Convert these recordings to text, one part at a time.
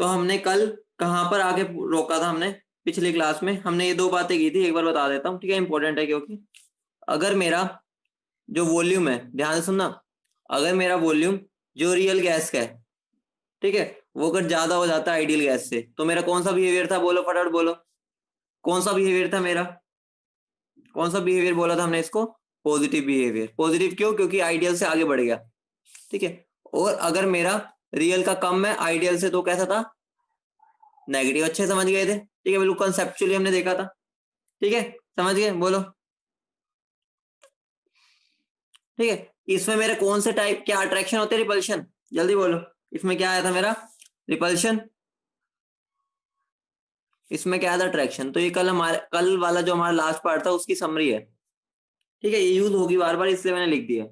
तो हमने कल कहाँ पर आके रोका था? हमने पिछली क्लास में हमने ये दो बातें की थी, एक बार बता देता हूँ, ठीक है, इंपॉर्टेंट है क्योंकि अगर मेरा जो वॉल्यूम है, ध्यान से सुनना, अगर मेरा वॉल्यूम जो रियल गैस का है, ठीक है, वो अगर ज्यादा हो जाता है आइडियल गैस से, तो मेरा कौन सा बिहेवियर था? बोलो फटाफट बोलो, कौन सा बिहेवियर था मेरा? कौन सा बिहेवियर बोला था हमने इसको? Positive behaviour. पॉजिटिव क्यों? क्योंकि आइडियल से आगे बढ़ गया, ठीक है। और अगर मेरा रियल का कम है आइडियल से, तो कैसा था? नेगेटिव। अच्छे समझ गए थे, ठीक है, बिल्कुल कंसेप्चुअली हमने देखा था, ठीक है, समझ गए? बोलो, ठीक है। इसमें मेरे कौन से टाइप क्या अट्रैक्शन होते हैं? रिपल्शन। जल्दी बोलो, इसमें क्या आया था मेरा? रिपल्शन। इसमें क्या था? अट्रैक्शन। तो ये कल वाला जो हमारा लास्ट पार्ट था उसकी समरी है, ठीक है, ये यूज होगी बार बार इसलिए मैंने लिख दिया,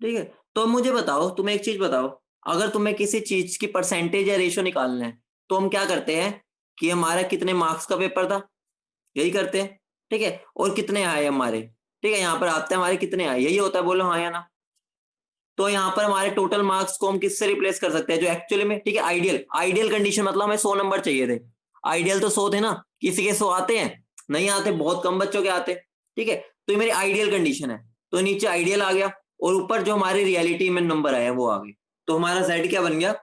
ठीक है। तो मुझे बताओ, तुम्हें एक चीज बताओ, अगर तुम्हें किसी चीज की परसेंटेज या रेशियो निकालना है तो हम क्या करते हैं कि हमारा कितने मार्क्स का पेपर था, यही करते हैं, ठीक है, और कितने आए हमारे, ठीक है, यहाँ पर आते हैं हमारे कितने आए, यही होता है, बोलो हाँ या ना। तो यहाँ पर हमारे टोटल मार्क्स को हम किससे रिप्लेस कर सकते हैं जो एक्चुअली में, ठीक है, आइडियल आइडियल कंडीशन मतलब हमें 100 नंबर चाहिए थे, आइडियल तो 100 थे ना, किसी के 100 आते हैं? नहीं आते, बहुत कम बच्चों के आते, ठीक है। तो ये मेरी आइडियल कंडीशन है, तो नीचे आइडियल आ गया और ऊपर जो हमारी रियलिटी में नंबर आया वो आ गए, तो हमारा जेड क्या बन गया?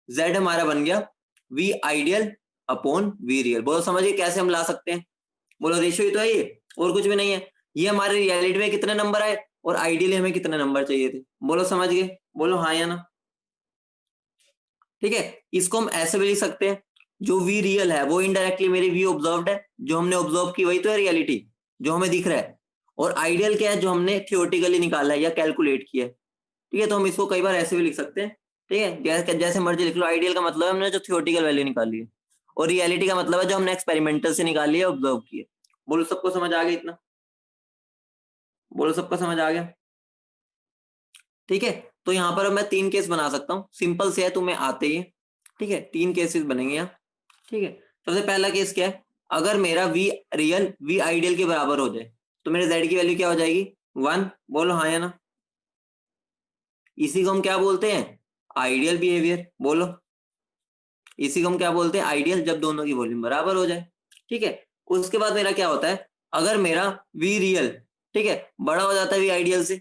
जेड हमारा बन गया V ideal upon V real. बोलो समझिए कैसे हम ला सकते हैं? बोलो रेशियो ही तो है ये, और कुछ भी नहीं है। ये हमारे रियलिटी में कितने नंबर आए और आइडियली हमें कितने नंबर चाहिए थे, बोलो समझ गए? बोलो हाँ या ना, ठीक है। इसको हम ऐसे भी लिख सकते हैं, जो वी रियल है वो इनडायरेक्टली मेरी वी ऑब्जर्व्ड है, जो हमने ऑब्जर्व की वही तो है रियलिटी, जो हमें दिख रहा है। और आइडियल क्या है? जो हमने थियोरेटिकली निकाला है या कैलकुलेट किया है, ठीक है। तो हम इसको कई बार ऐसे भी लिख सकते हैं, ठीक है, जैसे जैसे मर्जी लिख लो। आइडियल का मतलब है हमने जो थियोरेटिकल वैल्यू निकाली है, और रियलिटी का मतलब है जो हमने एक्सपेरिमेंटल से निकाली है, ऑब्जर्व की है। बोलो सबको समझ आ गया इतना? बोलो सबको समझ आ गया, ठीक है। तो यहाँ पर मैं 3 केस बना सकता हूँ, सिंपल से है, तुम्हें आते ही है, ठीक है। 3 केसेस बनेंगे यहाँ, ठीक है। सबसे पहला केस क्या है? अगर मेरा वी रियल वी आइडियल के बराबर हो जाए तो मेरे जेड की वैल्यू क्या हो जाएगी? 1। बोलो हाँ या ना। इसी को हम क्या बोलते हैं? Ideal behaviour. बोलो, इसी को हम क्या बोलते हैं? आइडियल, जब दोनों की वॉल्यूम बराबर हो जाए, ठीक है। उसके बाद मेरा क्या होता है? अगर मेरा वी रियल, ठीक है, बड़ा हो जाता है वी आइडियल से,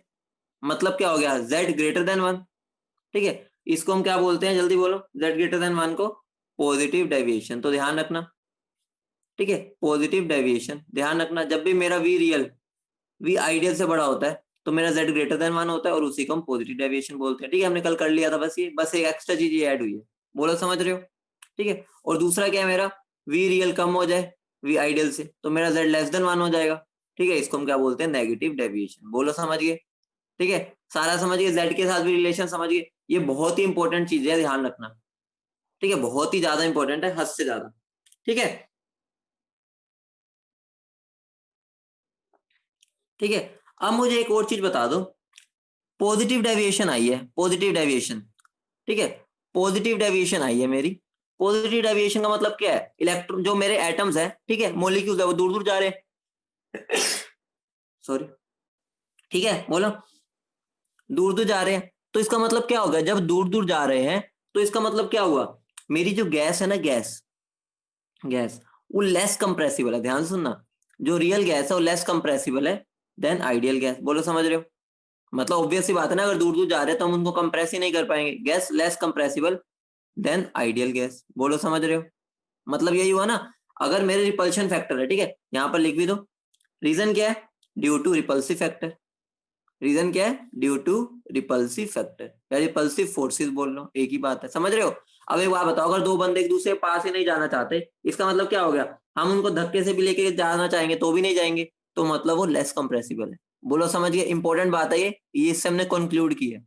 मतलब क्या हो गया? जेड ग्रेटर देन 1, ठीक है। इसको हम क्या बोलते हैं? जल्दी बोलो, जेड ग्रेटर देन 1 को पॉजिटिव डेविएशन। तो ध्यान रखना, ठीक है, पॉजिटिव डेविएशन, ध्यान रखना, जब भी मेरा वी रियल वी आइडियल से बड़ा होता है तो मेरा जेड ग्रेटर देन 1 होता है, और उसी को हम पॉजिटिव डेविएशन बोलते हैं, ठीक है। हमने कल कर लिया था, बस ये बस एक एक्स्ट्रा चीज ये ऐड हुई है, बोलो समझ रहे हो? ठीक है। और दूसरा क्या है मेरा? वी रियल कम हो जाए वी आइडियल से तो मेरा जेड लेस देन 1 हो जाएगा, ठीक है। इसको हम क्या बोलते हैं? Negative deviation. बोलो समझ गए? ठीक है, सारा समझ गए, जेड के साथ भी रिलेशन समझ गए। ये बहुत ही इंपॉर्टेंट चीज है, ध्यान रखना, ठीक है, बहुत ही ज्यादा इंपॉर्टेंट है, हद से ज्यादा, ठीक है, ठीक है। अब मुझे एक और चीज बता दो, पॉजिटिव डेविएशन आई है, पॉजिटिव डेविएशन, ठीक है, पॉजिटिव डेविएशन आई है मेरी। पॉजिटिव डेविएशन का मतलब क्या है? इलेक्ट्रॉन, जो मेरे एटम्स है, ठीक है, मॉलिक्यूल्स है, वो दूर दूर जा रहे हैं सॉरी, ठीक है, बोलो, दूर दूर जा रहे हैं, तो इसका मतलब क्या होगा? जब दूर दूर जा रहे हैं तो इसका मतलब क्या हुआ? मेरी जो गैस है ना, गैस गैस वो लेस कंप्रेसिबल है, ध्यान से सुनना, जो रियल गैस है वो लेस कंप्रेसिबल है देन आइडियल गैस। बोलो समझ रहे हो? मतलब ऑब्वियस सी बात है ना, अगर दूर दूर जा रहे हैं तो हम उनको कंप्रेस ही नहीं कर पाएंगे, gas less compressible than ideal gas. बोलो समझ रहे हो? मतलब यही हुआ ना, अगर मेरे रिपल्शन फैक्टर है, ठीक है, यहाँ पर लिख भी दो, रीजन क्या है? Due to repulsive factor. Reason क्या है? ड्यू टू रिपल्सिव फैक्टर या रिपल्सिव फोर्सेस, बोल लो एक ही बात है, समझ रहे हो? अब एक बात बताओ, अगर दो बंदे एक दूसरे के पास ही नहीं जाना चाहते, इसका मतलब क्या हो गया? हम उनको धक्के से भी लेके जाना चाहेंगे तो भी नहीं जाएंगे, तो मतलब वो लेस कंप्रेसिबल है। बोलो समझ गए? इंपॉर्टेंट बात है ये इससे हमने कंक्लूड की है,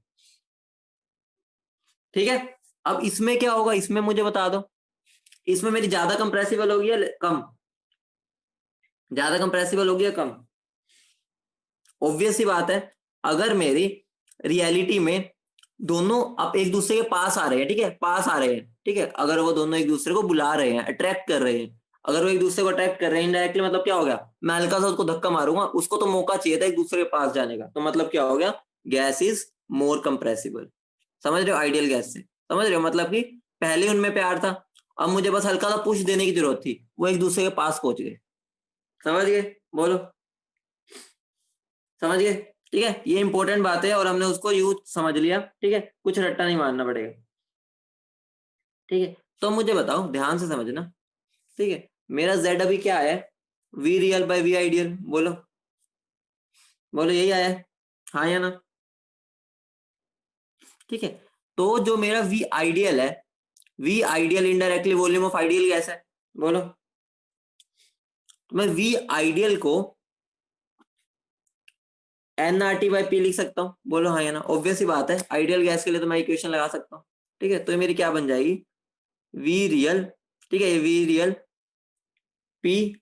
ठीक है। अब इसमें क्या होगा? इसमें मुझे बता दो, इसमें मेरी ज्यादा कंप्रेसिबल होगी या कम? ज्यादा कंप्रेसिबल होगी या कम? ऑब्वियस सी बात है, अगर मेरी रियलिटी में दोनों अब एक दूसरे के पास आ रहे हैं, ठीक है, पास आ रहे हैं, ठीक है, अगर वो दोनों एक दूसरे को बुला रहे हैं, अट्रैक्ट कर रहे हैं, अगर वो एक दूसरे को अट्रैक्ट कर रहे हैं इनडायरेक्टली, मतलब क्या हो गया? मैं हल्का सा उसको धक्का मारूंगा, उसको तो मौका चाहिए था एक दूसरे के पास जाने का, तो मतलब क्या हो गया? Gas is more compressible. समझ रहे हो? आइडियल गैस से, समझ रहे हो, मतलब कि पहले उनमें प्यार था, अब मुझे बस हल्का सा पुश देने की जरूरत थी, वो एक दूसरे के पास पहुंच गए। समझ गए, बोलो समझ गए। ठीक है, ये इंपॉर्टेंट बात है और हमने उसको यूज समझ लिया। ठीक है, कुछ रट्टा नहीं मारना पड़ेगा। ठीक है, तो मुझे बताओ, ध्यान से समझना। ठीक है, मेरा z अभी क्या है, V real by V ideal, बोलो बोलो, यही आया है, हाँ या ना। ठीक है, तो जो मेरा वी आइडियल है, V ideal indirectly volume of ideal gas है, बोलो। तो मैं वी आइडियल को N R T by P लिख सकता हूँ, बोलो हाँ या ना। ऑब्वियस ही बात है, आइडियल गैस के लिए तो मैं इक्वेशन लगा सकता हूँ। ठीक है, तो ये मेरी क्या बन जाएगी, वी रियल, ठीक है, ये V real P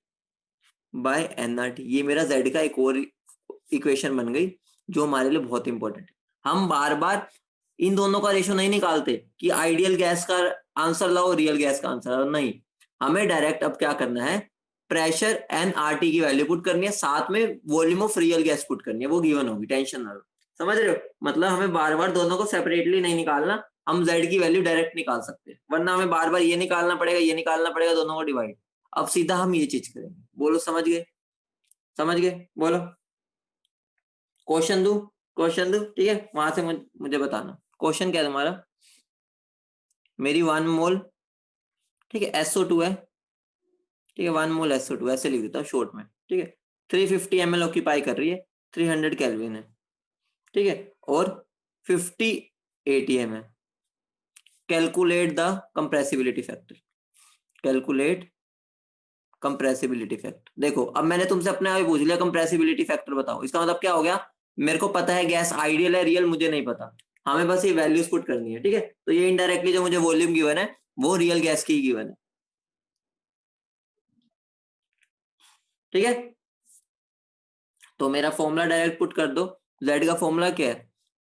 by N R T, ये मेरा जेड का एक और इक्वेशन बन गई, जो हमारे लिए बहुत इंपॉर्टेंट है। हम बार बार इन दोनों का रेशो नहीं निकालते कि आइडियल गैस का आंसर लाओ, रियल गैस का आंसर लाओ, नहीं। हमें डायरेक्ट अब क्या करना है, प्रेशर एन आर टी की वैल्यू पुट करनी है, साथ में volume of real gas put करनी है, वो गिवन होगी, टेंशन ना लो। समझ रहे हो, मतलब हमें बार बार दोनों को सेपरेटली नहीं निकालना, हम जेड की वैल्यू डायरेक्ट निकाल सकते हैं, वरना हमें बार बार ये निकालना पड़ेगा, ये निकालना पड़ेगा, दोनों को डिवाइड। अब सीधा हम ये चीज करेंगे, बोलो समझ गए, समझ गए, बोलो। क्वेश्चन दू, क्वेश्चन दू, ठीक है, वहां से मुझे बताना क्वेश्चन क्या है तुम्हारा। मेरी 1 मोल, ठीक है, SO2 है, ठीक है, 1 मोल SO2, ऐसे लिख देता हूँ शॉर्ट में। ठीक है, 350 ml ऑक्यूपाई कर रही है, 300 केल्विन है। ठीक है, और 50 ATM है। Calculate the compressibility factor, calculate compressibility factor. देखो, अब मैंने तुमसे अपने आप ही पूछ लिया कंप्रेसिबिलिटी फैक्टर बताओ, इसका मतलब क्या हो गया, मेरे को पता है गैस आइडियल है, रियल मुझे नहीं पता, हमें बस ये वैल्यूज पुट करनी है। ठीक है, तो ये इनडायरेक्टली जो मुझे वॉल्यूम गिवन है, वो रियल गैस की गिवन है। ठीक है, तो मेरा फॉर्मूला डायरेक्ट पुट कर दो। जेड का फॉर्मूला क्या है,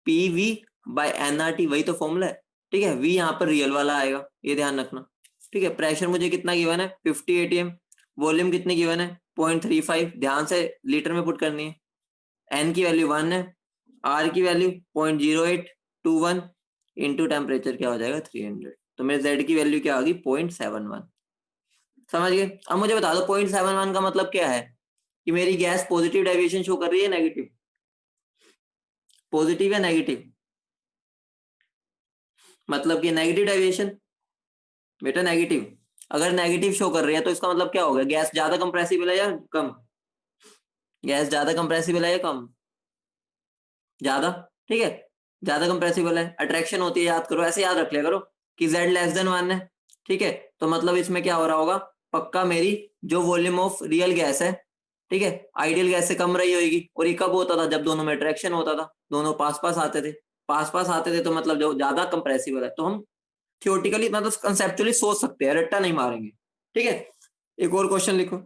P V by N R T, वही तो फॉर्मूला है। ठीक है, वी यहाँ पर रियल वाला आएगा, ये ध्यान रखना। ठीक है, प्रेशर मुझे कितना गिवन है, 50 ATM, वॉल्यूम कितनी गिवन है, 0.35, ध्यान से लीटर में पुट करनी है। एन की वैल्यू 1 है, आर की वैल्यू 0.0821 इंटू टेम्परेचर क्या हो जाएगा 300, तो मेरे जेड की वैल्यू क्या होगी 0.71। समझ गए। अब मुझे बता दो 0.71 का मतलब क्या है, कि मेरी गैस पॉजिटिव डेविएशन शो कर रही है, नेगेटिव, पॉजिटिव या नेगेटिव, मतलब कि नेगेटिव डेविएशन, बेटा नेगेटिव। अगर नेगेटिव शो कर रही है तो इसका मतलब क्या होगा, गैस ज्यादा कंप्रेसिबल है या कम, गैस ज्यादा कंप्रेसिबल है या कम, ज्यादा। ठीक है, ज्यादा कंप्रेसिबल है, अट्रैक्शन होती है, याद करो, ऐसे याद रख लिया करो कि Z <1 है। ठीक है, तो मतलब इसमें क्या हो रहा होगा, पक्का मेरी जो वॉल्यूम ऑफ रियल गैस है, ठीक है, आइडियल गैस से कम रही होगी। और ये कब होता था, जब दोनों में अट्रैक्शन होता था, दोनों पास पास आते थे, पास पास आते थे, तो मतलब जो ज्यादा कंप्रेसिबल है, तो हम थियोरेटिकली मतलब कंसेप्चुअली सोच सकते हैं, रट्टा नहीं मारेंगे। ठीक है, एक और क्वेश्चन लिखो।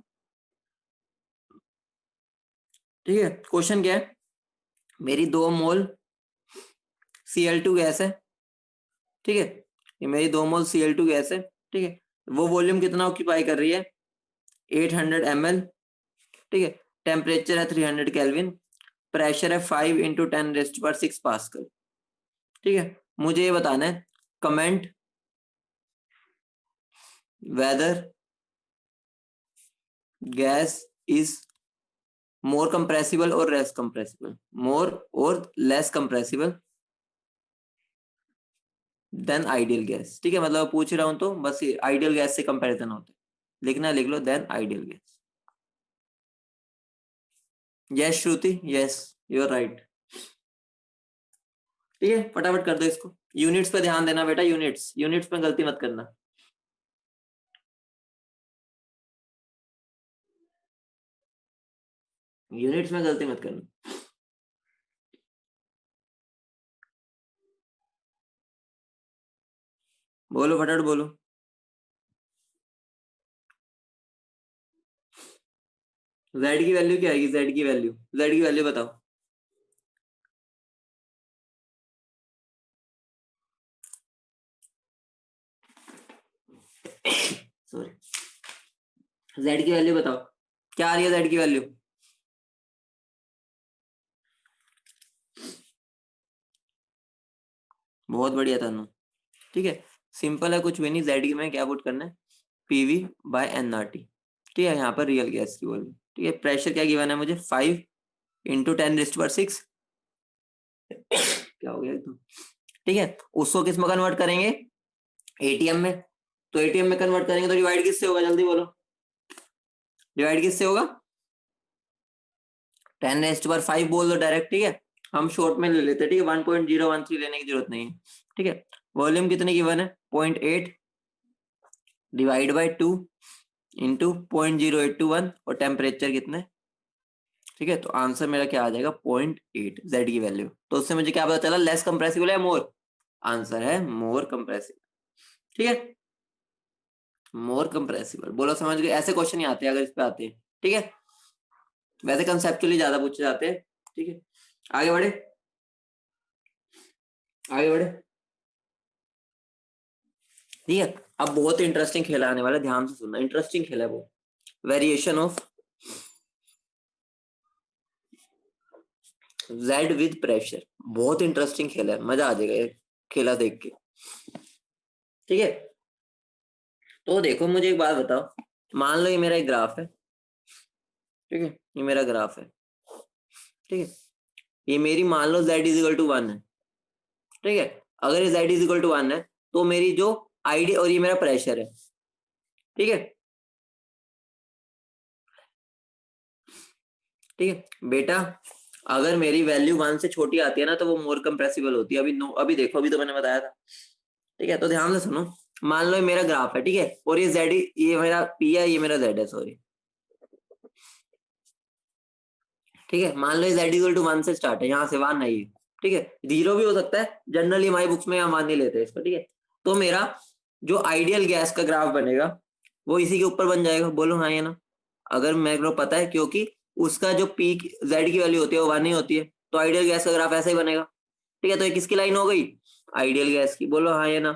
ठीक है, क्वेश्चन क्या है, मेरी 2 मोल Cl2 गैस है। ठीक है, ये मेरी 2 मोल Cl2 गैस है। ठीक है, वो वॉल्यूम कितना ऑक्यूपाई कर रही है, 800 ml। ठीक है, टेम्परेचर है 300 केल्विन, प्रेशर है 5 × 10⁻⁶ ठीक है, मुझे ये बताना है, comment whether gas is more compressible और लेस कंप्रेसिबल, मोर और less compressible than ideal gas. ठीक है, मतलब पूछ रहा हूं तो बस ये आइडियल गैस से कंपैरिजन होता है, लिखना लिख लो, then ideal gas. Yes Shruti, yes, you are right. ठीक है, फटाफट कर दो इसको, यूनिट्स पे ध्यान देना बेटा, यूनिट्स, यूनिट्स पे गलती मत करना। यूनिट्स में गलती मत करना। बोलो फटाफट बोलो। जेड की वैल्यू क्या आएगी, जेड की वैल्यू, जेड की वैल्यू बताओ। सॉरी, जेड की वैल्यू बताओ, क्या आ रही है जेड की वैल्यू। बहुत बढ़िया तनु। ठीक है, सिंपल है, कुछ भी नहीं, जेड में क्या पुट करना है, पीवी बाय एनआरटी। ठीक है, यहाँ पर रियल गैस की वॉल्यूम। ठीक है, प्रेशर क्या गिवन है मुझे, 5 इंटू 10⁻⁶ क्या हो गया तो। ठीक है, उसको किस में कन्वर्ट करेंगे, एटीएम में। तो एटीएम में कन्वर्ट करेंगे तो डिवाइड किससे होगा, जल्दी बोलो, डिवाइड किससे होगा, 10⁻5 बोल दो डायरेक्ट। ठीक है, हम शॉर्ट में ले लेते हैं। ठीक है, 1.013 लेने की जरूरत नहीं है। ठीक है, वॉल्यूम कितनी गिवन है, 0.8 डिवाइड बाई 2 इंटू 0.0821 और टेम्परेचर कितना है। ठीक है, तो आंसर मेरा क्या आ जाएगा, 0.8 जेड की वैल्यू। तो उससे मुझे क्या पता चला, लेस कंप्रेसिबल है मोर, आंसर है मोर कंप्रेसिबल। ठीक है, मोर कंप्रेसिबल, बोलो समझ गए। ऐसे क्वेश्चन ही आते हैं अगर इस पे आते हैं। ठीक है, वैसे कंसेप्चुअली ज्यादा पूछे जाते हैं। ठीक है, आगे बढ़े, आगे बढ़े। ठीक है, अब बहुत इंटरेस्टिंग खेल आने वाला है, ध्यान से सुनना, इंटरेस्टिंग खेल है वो, variation of Z with pressure. बहुत इंटरेस्टिंग खेल है, मजा आ जाएगा ये खेला देख के। ठीक है, तो देखो मुझे एक बात बताओ, मान लो ये मेरा एक ग्राफ है। ठीक है, ये मेरा ग्राफ है। ठीक है, ये मेरी मान लो z इज इक्वल टू 1 है। ठीक है, अगर ये z इज इक्वल टू 1 है तो मेरी जो आईडी, और ये मेरा प्रेशर है। ठीक है, ठीक है बेटा, अगर मेरी वैल्यू 1 से छोटी आती है ना तो वो मोर कंप्रेसिबल होती है। अभी नो, अभी देखो, अभी तो मैंने बताया था। ठीक है, तो ध्यान से सुनो, मान लो ये मेरा ग्राफ है। ठीक है, और ये z, ये मेरा p है, ये मेरा z है, सॉरी। ठीक है, मान लो z इक्वल टू 1 से स्टार्ट है, यहाँ से 1 है ये। ठीक है, 0 भी हो सकता है, जनरली हमारी बुक्स में यहाँ मान नहीं लेते इसको। ठीक है, तो मेरा जो आइडियल गैस का ग्राफ बनेगा वो इसी के ऊपर बन जाएगा, बोलो हाँ या ना। अगर मेरे को पता है, क्योंकि उसका जो पीक जेड की वैल्यू होती है वो 1 ही होती है, तो आइडियल गैस का ग्राफ ऐसा ही बनेगा। ठीक है, तो ये किसकी लाइन हो गई, आइडियल गैस की, बोलो हाँ या ना,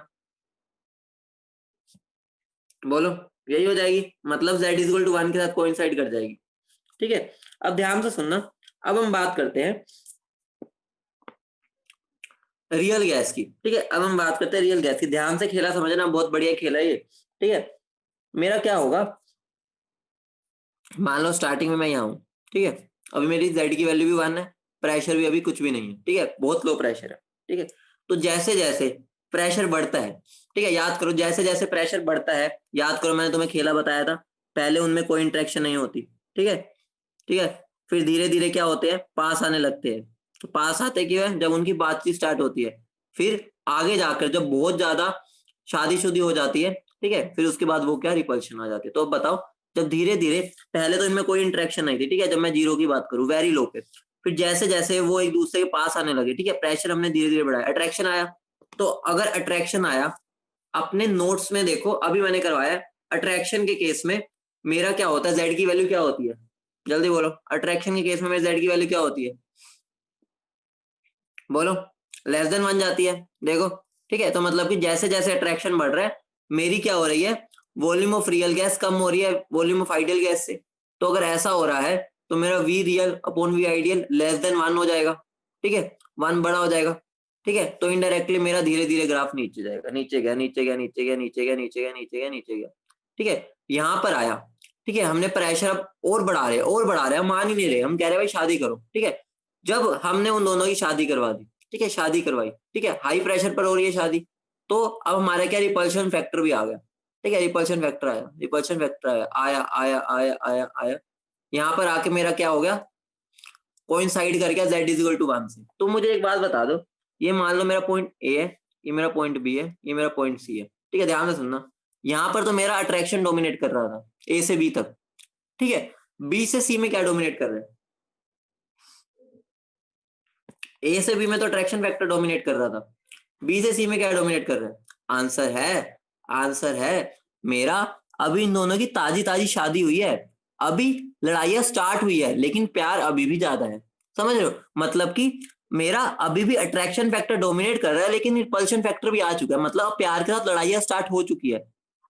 बोलो। यही हो जाएगी, मतलब z इज इक्वल टू 1 के साथ कोइंसाइड कर जाएगी। ठीक है, अब ध्यान से सुनना, अब हम बात करते हैं रियल गैस की। ठीक है, अब हम बात करते हैं रियल गैस की, ध्यान से खेला समझना, बहुत बढ़िया खेला है ये। ठीक है, मेरा क्या होगा, मान लो स्टार्टिंग में मैं यहाँ हूँ। ठीक है, अभी मेरी जेड की वैल्यू भी 1 है, प्रेशर भी अभी कुछ भी नहीं है। ठीक है, बहुत लो प्रेशर है। ठीक है, तो जैसे जैसे प्रेशर बढ़ता है, ठीक है, याद करो, जैसे जैसे प्रेशर बढ़ता है, याद करो मैंने तुम्हें खेला बताया था, पहले उनमें कोई इंटरेक्शन नहीं होती। ठीक है, ठीक है, फिर धीरे धीरे क्या होते हैं, पास आने लगते हैं। तो पास आते क्यों है, जब उनकी बातचीत स्टार्ट होती है। फिर आगे जाकर जब बहुत ज्यादा शादीशुदी हो जाती है, ठीक है, फिर उसके बाद वो क्या, रिपल्शन आ जाती है। तो अब बताओ, जब धीरे धीरे, पहले तो इनमें कोई इंटरेक्शन नहीं थी। ठीक है, जब मैं 0 की बात करूं, वेरी लो पे, फिर जैसे जैसे वो एक दूसरे के पास आने लगे, ठीक है, प्रेशर हमने धीरे धीरे बढ़ाया, अट्रैक्शन आया। तो अगर अट्रैक्शन आया, अपने नोट्स में देखो, अभी मैंने करवाया, अट्रैक्शन के केस में मेरा क्या होता है, जेड की वैल्यू क्या होती है, जल्दी बोलो। अट्रैक्शन के केस में मेरे जेड की वैल्यू क्या होती है, बोलो, लेस देन 1 जाती है, देखो। ठीक है, तो मतलब कि जैसे जैसे अट्रैक्शन बढ़ रहा है, मेरी क्या हो रही है, वॉल्यूम ऑफ रियल गैस कम हो रही है वॉल्यूम ऑफ आइडियल गैस से। तो अगर ऐसा हो रहा है तो मेरा V real upon V ideal less than 1 हो जाएगा। ठीक है, 1 बड़ा हो जाएगा। ठीक है, तो इनडायरेक्टली मेरा धीरे धीरे ग्राफ नीचे जाएगा, नीचे गया, नीचे गया, नीचे गया, नीचे गया, नीचे गया, नीचे गया, नीचे गया। ठीक है, यहाँ पर आया। ठीक है, हमने प्रेशर अब और बढ़ा रहे, और बढ़ा रहे, हम मान ही नहीं रहे, हम कह रहे भाई शादी करो। ठीक है, जब हमने उन दोनों की शादी करवा दी, ठीक है, शादी करवाई, ठीक है, हाई प्रेशर पर हो रही है शादी, तो अब हमारा क्या, रिपल्शन फैक्टर भी आ गया। ठीक है, रिपल्शन फैक्टर आया, रिपल्शन फैक्टर आया, आया आया आया आया आया, यहाँ पर आके मेरा क्या हो गया, कोइंसाइड कर गया z इज इक्वल टू 1 से। तो मुझे एक बात बता दो, ये मान लो मेरा पॉइंट ए है, ये मेरा पॉइंट बी है, ये मेरा पॉइंट सी है। ठीक है, ध्यान से सुनना, यहाँ पर तो मेरा अट्रैक्शन डोमिनेट कर रहा था ए से बी तक। ठीक है, बी से सी में क्या डोमिनेट कर रहा है, ए से बी में तो अट्रैक्शन फैक्टर डोमिनेट कर रहा था, बी से सी में क्या डोमिनेट कर रहा है, आंसर है, आंसर है मेरा, अभी इन दोनों की ताजी ताजी शादी हुई है, अभी लड़ाइयां स्टार्ट हुई है, लेकिन प्यार अभी भी ज्यादा है। समझ रहे हो, मतलब कि मेरा अभी भी अट्रैक्शन फैक्टर डोमिनेट कर रहा है, लेकिन रिपल्शन फैक्टर भी आ चुका है, मतलब अब प्यार के साथ लड़ाइयां स्टार्ट हो चुकी है।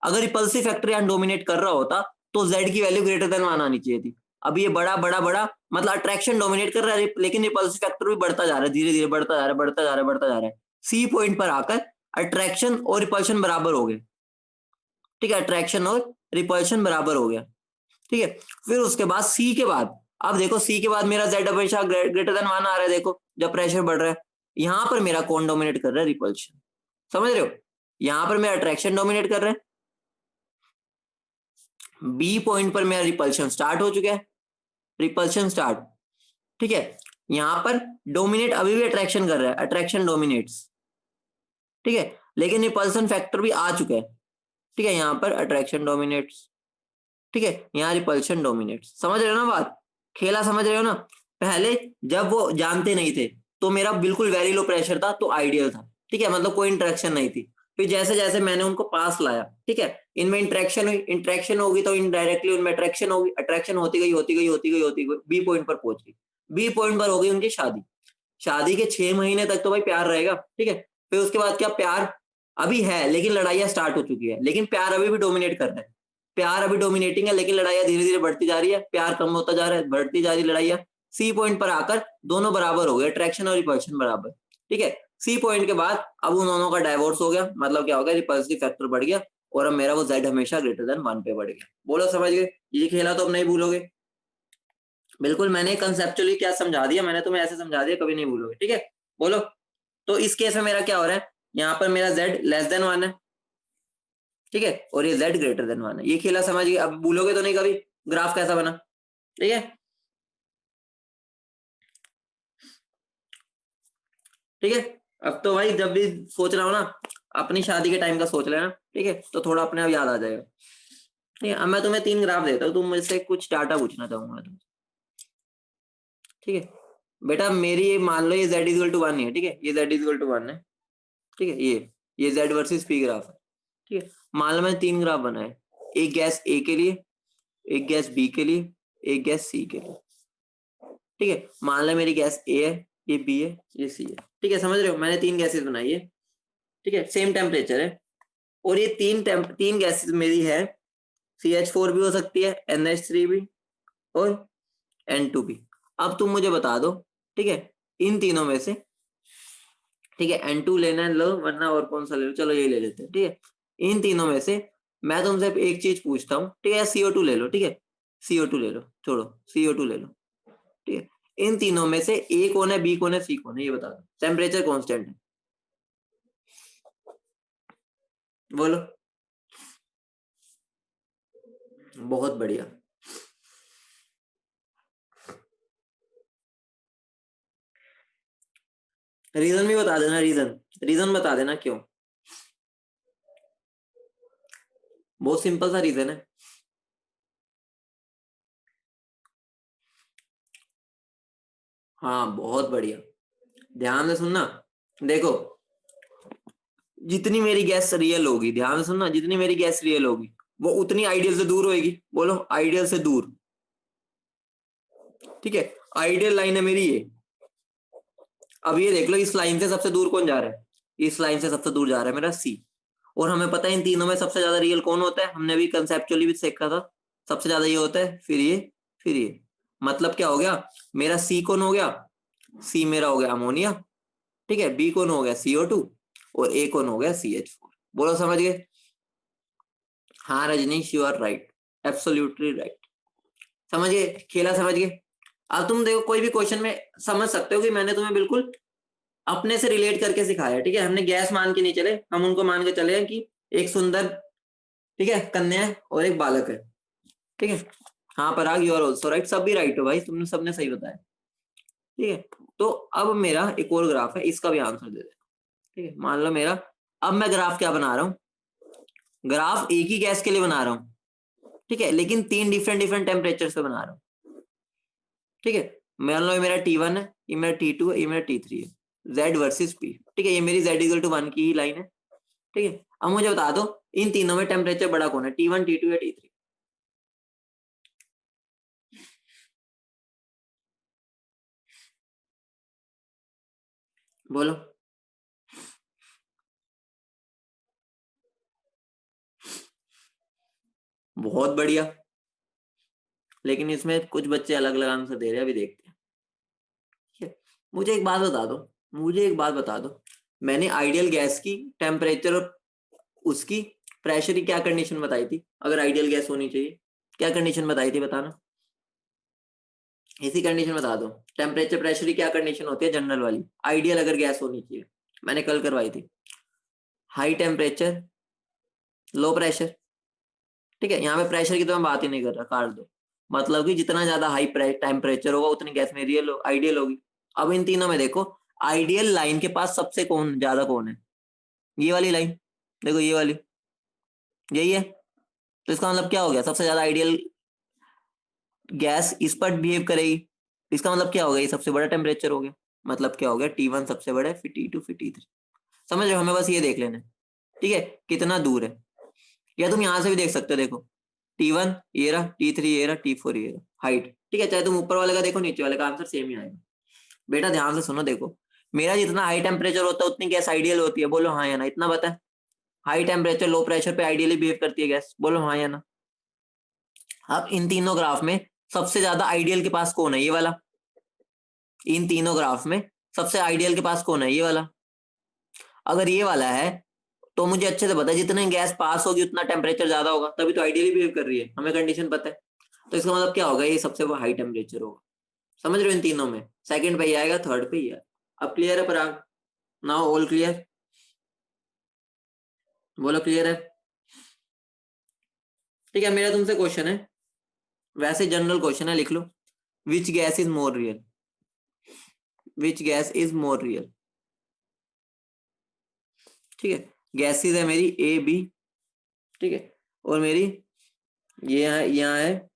अगर रिपल्सिव फैक्टर यहाँ डोमिनेट कर रहा होता तो जेड की वैल्यू ग्रेटर देन 1 आनी चाहिए थी। अभी ये बड़ा बड़ा बड़ा, मतलब अट्रैक्शन डोमिनेट कर रहा है, लेकिन रिपल्सिव फैक्टर भी बढ़ता जा रहा है, धीरे धीरे बढ़ता जा रहा है, बढ़ता जा रहा है, बढ़ता जा रहा है। सी पॉइंट पर आकर अट्रैक्शन और रिपल्शन बराबर हो गए, ठीक है, अट्रैक्शन और रिपल्शन बराबर हो गया, ठीक है। फिर उसके बाद सी के बाद, अब देखो सी के बाद मेरा जेड हमेशा ग्रेटर देन 1 आ रहा है, देखो जब प्रेशर बढ़ रहा है, यहां पर मेरा कौन डोमिनेट कर रहा है? रिपल्शन, समझ रहे हो? यहां पर मेरा अट्रैक्शन डोमिनेट कर रहा है, बी पॉइंट पर मेरा रिपल्शन स्टार्ट हो चुका है, रिपल्शन स्टार्ट, ठीक है। यहां पर डोमिनेट अभी भी अट्रैक्शन कर रहा है, अट्रैक्शन डोमिनेट्स, ठीक है, लेकिन रिपल्सन फैक्टर भी आ चुका है, ठीक है, यहां पर अट्रैक्शन डोमिनेट्स, ठीक है, यहाँ रिपल्शन डोमिनेट्स। समझ रहे हो ना बात? खेला समझ रहे हो ना? पहले जब वो जानते नहीं थे तो मेरा बिल्कुल वेरी लो प्रेशर था तो आइडियल था, ठीक है, मतलब कोई इंटरेक्शन नहीं थी। फिर जैसे जैसे मैंने उनको पास लाया, ठीक है, इनमें इंटरेक्शन हुई, इंटरेक्शन होगी तो इनडायरेक्टली उनमें अट्रैक्शन होगी, अट्रैक्शन होती गई होती गई होती गई होती गई, बी पॉइंट पर पहुंच गई, बी पॉइंट पर हो गई उनकी शादी। शादी के 6 महीने तक तो भाई प्यार रहेगा, ठीक है। फिर उसके बाद क्या, प्यार अभी है लेकिन लड़ाइयां स्टार्ट हो चुकी है, लेकिन प्यार अभी भी डोमिनेट कर रहा है, प्यार अभी डोमिनेटिंग है, लेकिन लड़ाइयां धीरे धीरे बढ़ती जा रही है, प्यार कम होता जा रहा है, बढ़ती जा रही लड़ाइयां। सी पॉइंट पर आकर दोनों बराबर हो गए, अट्रैक्शन और रिपल्शन बराबर, ठीक है। सी पॉइंट के बाद अब उन दोनों का डाइवोर्स हो गया, मतलब क्या हो गया, रिपल्सिव फैक्टर बढ़ गया और अब मेरा वो जेड हमेशा ग्रेटर देन 1 पे बढ़ गया। बोलो समझ गए? ये खेला तो अब नहीं भूलोगे, बिल्कुल। मैंने कंसेप्चुअली क्या समझा दिया, मैंने तुम्हें ऐसे समझा दिया, कभी नहीं भूलोगे, ठीक है। बोलो। तो इस केस में मेरा क्या हो रहा है, यहाँ पर मेरा z लेस देन 1 है, ठीक है, और ये z ग्रेटर देन 1 है। ये खेला समझ गए? अब भूलोगे तो नहीं कभी ग्राफ कैसा बना, ठीक है, ठीक है। अब तो भाई जब भी सोच रहा हो ना, अपनी शादी के टाइम का सोच लेना, ठीक है, तो थोड़ा अपने आप याद आ जाएगा, ठीक है। अब मैं तुम्हें 3 ग्राफ देता हूँ, तुम मुझसे कुछ डाटा पूछना चाहूंगा तुम, ठीक है। बेटा मेरी ये मान लो, ये z इक्वल टू 1 है, ठीक है, ये z इक्वल टू 1 है, ठीक है, ये z वर्सेस p ग्राफ है, ठीक है। मान लो मैंने 3 ग्राफ बनाए, एक गैस ए के लिए, एक गैस बी के लिए, एक गैस सी के लिए, ठीक है। मान लो मेरी गैस ए है, ये बी है, ये सी है, ठीक है, समझ रहे हो? मैंने 3 गैसेस बनाई है, ठीक है, सेम टेम्परेचर है, और ये तीन गैसेस मेरी है, CH4 भी हो सकती है, NH3 भी, और N2 भी। अब तुम मुझे बता दो, ठीक है, इन तीनों में से, ठीक है, N2 लेना है लो, वरना और कौन सा ले लो, चलो ये ले लेते हैं, ठीक है। इन तीनों में से मैं तुमसे एक चीज पूछता हूँ, ठीक है, CO2 ले लो, ठीक है, CO2 ले लो, छोड़ो, CO2 ले लो, ठीक है। इन तीनों में से ए कौन है, बी कौन है, सी कौन है, ये बता दो। टेम्परेचर कांस्टेंट है, बोलो। बहुत बढ़िया। रीजन भी बता देना, रीजन रीजन बता देना क्यों। बहुत सिंपल सा रीजन है। हाँ बहुत बढ़िया, ध्यान से सुनना। देखो, जितनी मेरी गैस रियल होगी, ध्यान से सुनना, जितनी मेरी गैस रियल होगी वो उतनी आइडियल से दूर होगी, बोलो आइडियल से दूर, ठीक है। आइडियल लाइन है मेरी ये। अब ये देख लो, इस लाइन से सबसे दूर कौन जा रहा है, इस लाइन से सबसे दूर जा रहा है मेरा सी, और हमें पता है इन तीनों में सबसे ज्यादा रियल कौन होता है, हमने भी कंसेप्चुअली भी सीखा था, सबसे ज्यादा ये होता है, फिर ये, फिर ये। मतलब क्या हो गया, मेरा सी कौन हो गया, सी मेरा हो गया अमोनिया, ठीक है, बी कौन हो गया CO2, और ए कौन हो गया CH4। बोलो समझ गए? हाँ Rajneesh, you are right, absolutely right. समझ गए? खेला समझ गए? अब तुम देखो, कोई भी क्वेश्चन में समझ सकते हो कि मैंने तुम्हें बिल्कुल अपने से रिलेट करके सिखाया, ठीक है। हमने गैस मान के नहीं चले, हम उनको मान के चले कि एक सुंदर, ठीक है, कन्या है और एक बालक है, ठीक है। हाँ पराग, यू आर ऑल्सो राइट, सब भी राइट हो भाई, तुमने सबने सही बताया, ठीक है। तो अब मेरा एक और ग्राफ है, इसका भी आंसर दे दे, ठीक है। मान लो मेरा, अब मैं ग्राफ क्या बना रहा हूँ, ग्राफ एक ही गैस के लिए बना रहा हूँ, ठीक है, लेकिन 3 डिफरेंट डिफरेंट टेम्परेचर से बना रहा हूँ, ठीक है। मान लो ये मेरा T1 है, ये मेरा T2 है, ये मेरा T3 है, Z वर्सेस P, ठीक है, ये मेरी Z इक्वल टू 1 की ही लाइन है, ठीक है। अब मुझे बता दो इन तीनों में टेम्परेचर बड़ा कौन है, T1, T2 या T3? बोलो। बहुत बढ़िया, लेकिन इसमें कुछ बच्चे अलग अलग आंसर दे रहे हैं, अभी देखते हैं, ठीक है। मुझे एक बात बता दो, मुझे एक बात बता दो, मैंने आइडियल गैस की टेम्परेचर और उसकी प्रेशर की क्या कंडीशन बताई थी, अगर आइडियल गैस होनी चाहिए क्या कंडीशन बताई थी बताना, इसी कंडीशन बता दो। टेम्परेचर प्रेशर की क्या कंडीशन होती है जनरल वाली, आइडियल अगर गैस होनी चाहिए, मैंने कल करवाई थी। हाई टेम्परेचर लो प्रेशर, ठीक है। यहाँ पे प्रेशर की तो मैं बात ही नहीं कर रहा, काट दो। मतलब कि जितना ज्यादा हाई टेम्परेचर होगा उतनी गैस में रियल आइडियल होगी। अब इन तीनों में देखो आइडियल लाइन के पास सबसे कौन ज्यादा कौन है, ये वाली लाइन देखो, ये वाली, यही है। तो इसका मतलब क्या हो गया, सबसे ज्यादा आइडियल गैस इस पर बिहेव करेगी। इसका मतलब क्या हो गया, ये सबसे बड़ा टेम्परेचर हो गया। मतलब क्या हो गया, T1 सबसे बड़ा है, फिर T2 फिर T3। समझ रहे हो, हमें बस ये देख लेना है, ठीक है, कितना दूर है। या तुम यहां से भी देख सकते हो, देखो T1 ये रहा, T3 ये रहा, T4 ये रहा, हाइट, ठीक है। चाहे तुम ऊपर वाले का देखो नीचे वाले का, आंसर सेम ही आएगा। बेटा ध्यान से सुनो, देखो मेरा जितना हाई टेम्परेचर होता है उतनी गैस आइडियल होती है, बोलो हाँ या ना, इतना बता। हाई टेम्परेचर लो प्रेशर पे आइडियली बिहेव करती है गैस, बोलो हाँ या ना। अब इन तीनों ग्राफ में सबसे ज्यादा आइडियल के पास कौन है, ये वाला। इन तीनों ग्राफ में सबसे आइडियल के पास कौन है, ये वाला। अगर ये वाला है तो मुझे अच्छे से पता है जितने गैस पास होगी उतना टेम्परेचर ज्यादा होगा, तभी तो आइडियली बिहेव कर रही है, हमें कंडीशन पता है। तो इसका मतलब क्या होगा, ये सबसे वो हाई टेम्परेचर होगा। समझ रहे हो, इन तीनों में सेकंड पे ही आएगा, थर्ड पे ही आएगा। अब क्लियर है पराग, नाउ ऑल क्लियर, बोलो क्लियर है। ठीक है, मेरा तुमसे क्वेश्चन है, वैसे जनरल क्वेश्चन है, लिख लो। Which gas is more real, which gas is more real, ठीक है। गैसेज है मेरी ए बी, ठीक है, और मेरी ये यहाँ है,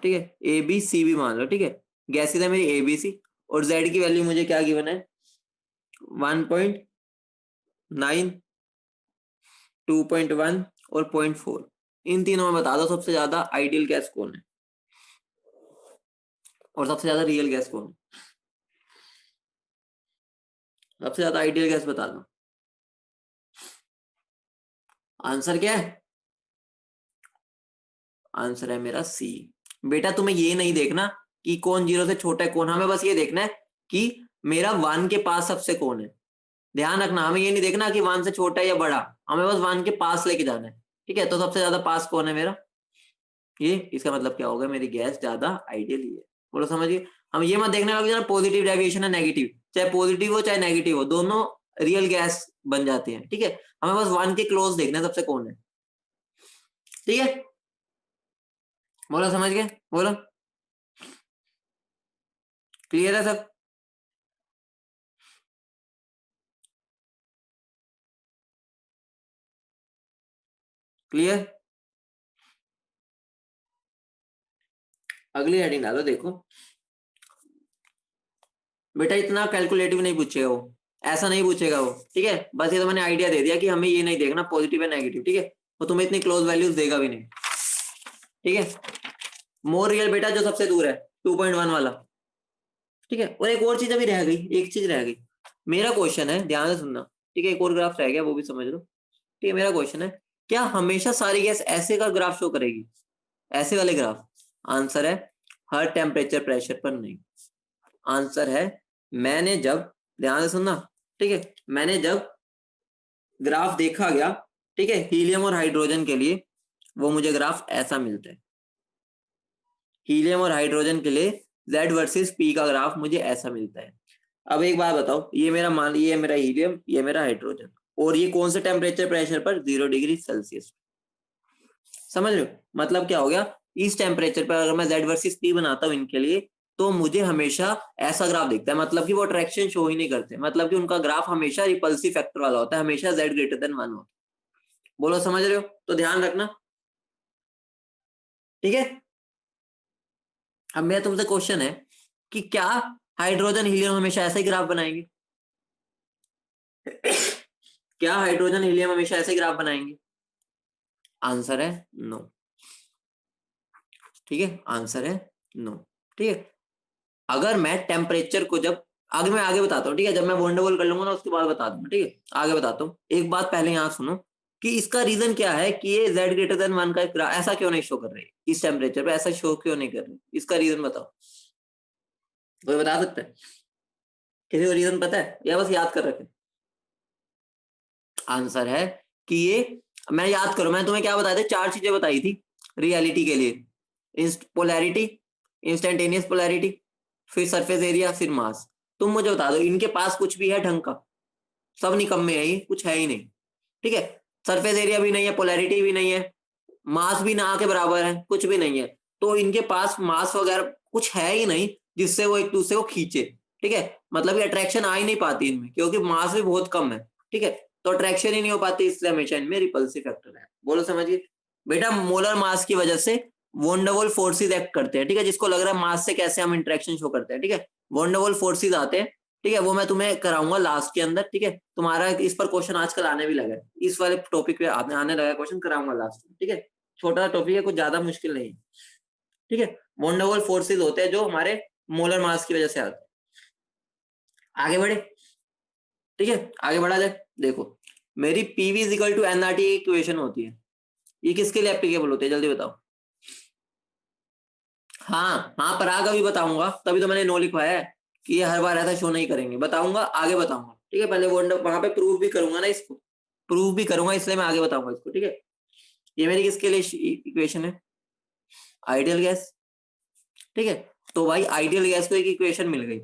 ठीक है, ए बी सी भी मान लो, ठीक है। गैसेज है मेरी ए बी सी, और जेड की वैल्यू मुझे क्या गिवन है, 1.9, 2.1 और 0.4। इन तीनों में बता दो सबसे ज्यादा आइडियल गैस कौन है और सबसे ज्यादा रियल गैस कौन है। सबसे ज्यादा आइडियल गैस बता दो, आंसर क्या है, आंसर है मेरा सी। बेटा तुम्हें ये नहीं देखना कि कौन जीरो से छोटा है कौन, हमें बस ये देखना है कि मेरा वन के पास सबसे कौन है। ध्यान रखना, हमें ये नहीं देखना कि वन से छोटा है या बड़ा, हमें बस वन के पास लेके जाना है, ठीक है। तो सबसे ज्यादा पास कौन है मेरा, ये। इसका मतलब क्या होगा, मेरी गैस ज्यादा आइडियल ही है, बोलो समझिए। हम ये मत देखने लगे ना पॉजिटिव डेविएशन है नेगेटिव, चाहे पॉजिटिव हो चाहे नेगेटिव हो, दोनों रियल गैस बन जाते हैं, ठीक है। हमें बस वन के क्लोज देखना है सबसे कौन है, ठीक है। बोलो समझ गए, बोलो क्लियर है सब। क्लियर, अगली हेडिंग डालो, देखो बेटा इतना कैलकुलेटिव नहीं पूछेगा वो, ऐसा नहीं पूछेगा वो, ठीक है। बस ये तो मैंने आइडिया दे दिया कि हमें ये नहीं देखना पॉजिटिव है नेगेटिव, ठीक है। वो तुम्हें इतनी क्लोज वैल्यूज देगा भी नहीं, ठीक है। मोर रियल बेटा जो सबसे दूर है, 2.1 वाला, ठीक है। और एक और चीज अभी रह गई, एक चीज रह गई। मेरा क्वेश्चन है, ध्यान से सुनना, ठीक है। एक और ग्राफ रह गया, वो भी समझ लो, ठीक है। मेरा क्वेश्चन है, क्या हमेशा सारी गैस ऐसे का ग्राफ शो करेगी, ऐसे वाले ग्राफ। आंसर है हर टेम्परेचर प्रेशर पर नहीं। आंसर है, मैंने जब, ध्यान से सुनना, ठीक है, मैंने जब ग्राफ देखा गया, ठीक है, हीलियम और हाइड्रोजन के लिए, वो मुझे ग्राफ ऐसा मिलता है। हीलियम और हाइड्रोजन के लिए Z वर्सेस P का ग्राफ मुझे ऐसा मिलता है। अब एक बात बताओ, ये मेरा मान, ये मेरा हीलियम, ये मेरा हाइड्रोजन, और ये कौन से टेम्परेचर प्रेशर पर, 0 डिग्री सेल्सियस। समझ रहे हो, मतलब क्या हो गया, इस टेम्परेचर पर अगर मैं Z वर्सेस P बनाता हूँ इनके लिए, तो मुझे हमेशा ऐसा ग्राफ दिखता है। मतलब कि वो अट्रैक्शन शो ही नहीं करते, मतलब कि उनका ग्राफ हमेशा रिपल्सिव फैक्टर वाला होता है, हमेशा Z greater than 1 होता है। बोलो समझ रहे हो, तो ध्यान रखना, ठीक है। अब मेरा तुमसे क्वेश्चन है कि क्या हाइड्रोजन हीलियम हमेशा ऐसा ही ग्राफ बनाएंगे, क्या हाइड्रोजन हीलियम हमेशा ऐसे ग्राफ बनाएंगे। आंसर है नो, ठीक है, आंसर है नो, ठीक है। अगर मैं टेम्परेचर को जब, आगे मैं आगे बताता हूँ, ठीक है, जब मैं वंडरवॉल कर लूंगा ना उसके बाद बता दूंगा, ठीक है। आगे बताता हूँ, एक बात पहले यहाँ सुनो कि इसका रीजन क्या है कि ये Z greater than 1 का ग्राफ ऐसा क्यों नहीं शो कर रही, इस टेम्परेचर पे ऐसा शो क्यों नहीं कर रही, इसका रीजन बताओ, कोई बता सकता है, किसी को रीजन पता है या बस याद कर रखे। आंसर है कि ये, मैं याद करो, मैं तुम्हें क्या बताया था, 4 चीजें बताई थी रियलिटी के लिए। पोलैरिटी, इंस्टेंटेनियस पोलैरिटी, फिर सरफेस एरिया, फिर मास। तुम मुझे बता दो इनके पास कुछ भी है ढंग का? सब निकम्मे है, ये कुछ है ही नहीं। ठीक है, सरफेस एरिया भी नहीं है, पोलैरिटी भी नहीं है, मास भी ना के बराबर है, कुछ भी नहीं है। तो इनके पास मास वगैरह कुछ है ही नहीं जिससे वो एक दूसरे को खींचे। ठीक है, मतलब कि अट्रैक्शन आ ही नहीं पाती इनमें, क्योंकि मास भी बहुत कम है। ठीक है, तो अट्रैक्शन ही नहीं हो पाती, इसलिए हमेशा इनमें रिपल्सिव फैक्टर है। बोलो समझिए बेटा, मोलर मास की वजह से वंडरवॉल फोर्सेस एक्ट करते हैं। ठीक है, जिसको लग रहा है मास से कैसे हम इंटरेक्शन शो करते हैं, ठीक है, वंडरवॉल फोर्सेस आते हैं। ठीक है, वो मैं तुम्हें कराऊंगा लास्ट के अंदर। ठीक है, तुम्हारा इस पर क्वेश्चन आजकल आने भी लगा है, इस वाले टॉपिक पे आने लगा क्वेश्चन, कराऊंगा लास्ट में। ठीक है, छोटा टॉपिक है, कुछ ज्यादा मुश्किल नहीं है। ठीक है, वंडरवॉल फोर्सेस होते हैं जो हमारे मोलर मास की वजह से आते हैं। आगे बढ़े, ठीक है, आगे बढ़ा जाए। देखो, मेरी PV is equal to NRT equation होती है, ये किसके लिए एप्लीकेबल होती है, जल्दी बताओ। हाँ हाँ, पराग अभी बताऊंगा, तभी तो मैंने नो लिखवाया है कि ये हर बार ऐसा शो नहीं करेंगे, बताऊंगा आगे बताऊंगा। ठीक है, पहले वंडर वहां पे प्रूव भी करूंगा ना, इसको प्रूव भी करूंगा, इसलिए मैं आगे बताऊंगा इसको। ठीक है, ये मेरी किसके लिए इक्वेशन है, आइडियल गैस। ठीक है, तो भाई आइडियल गैस को एक इक्वेशन मिल गई।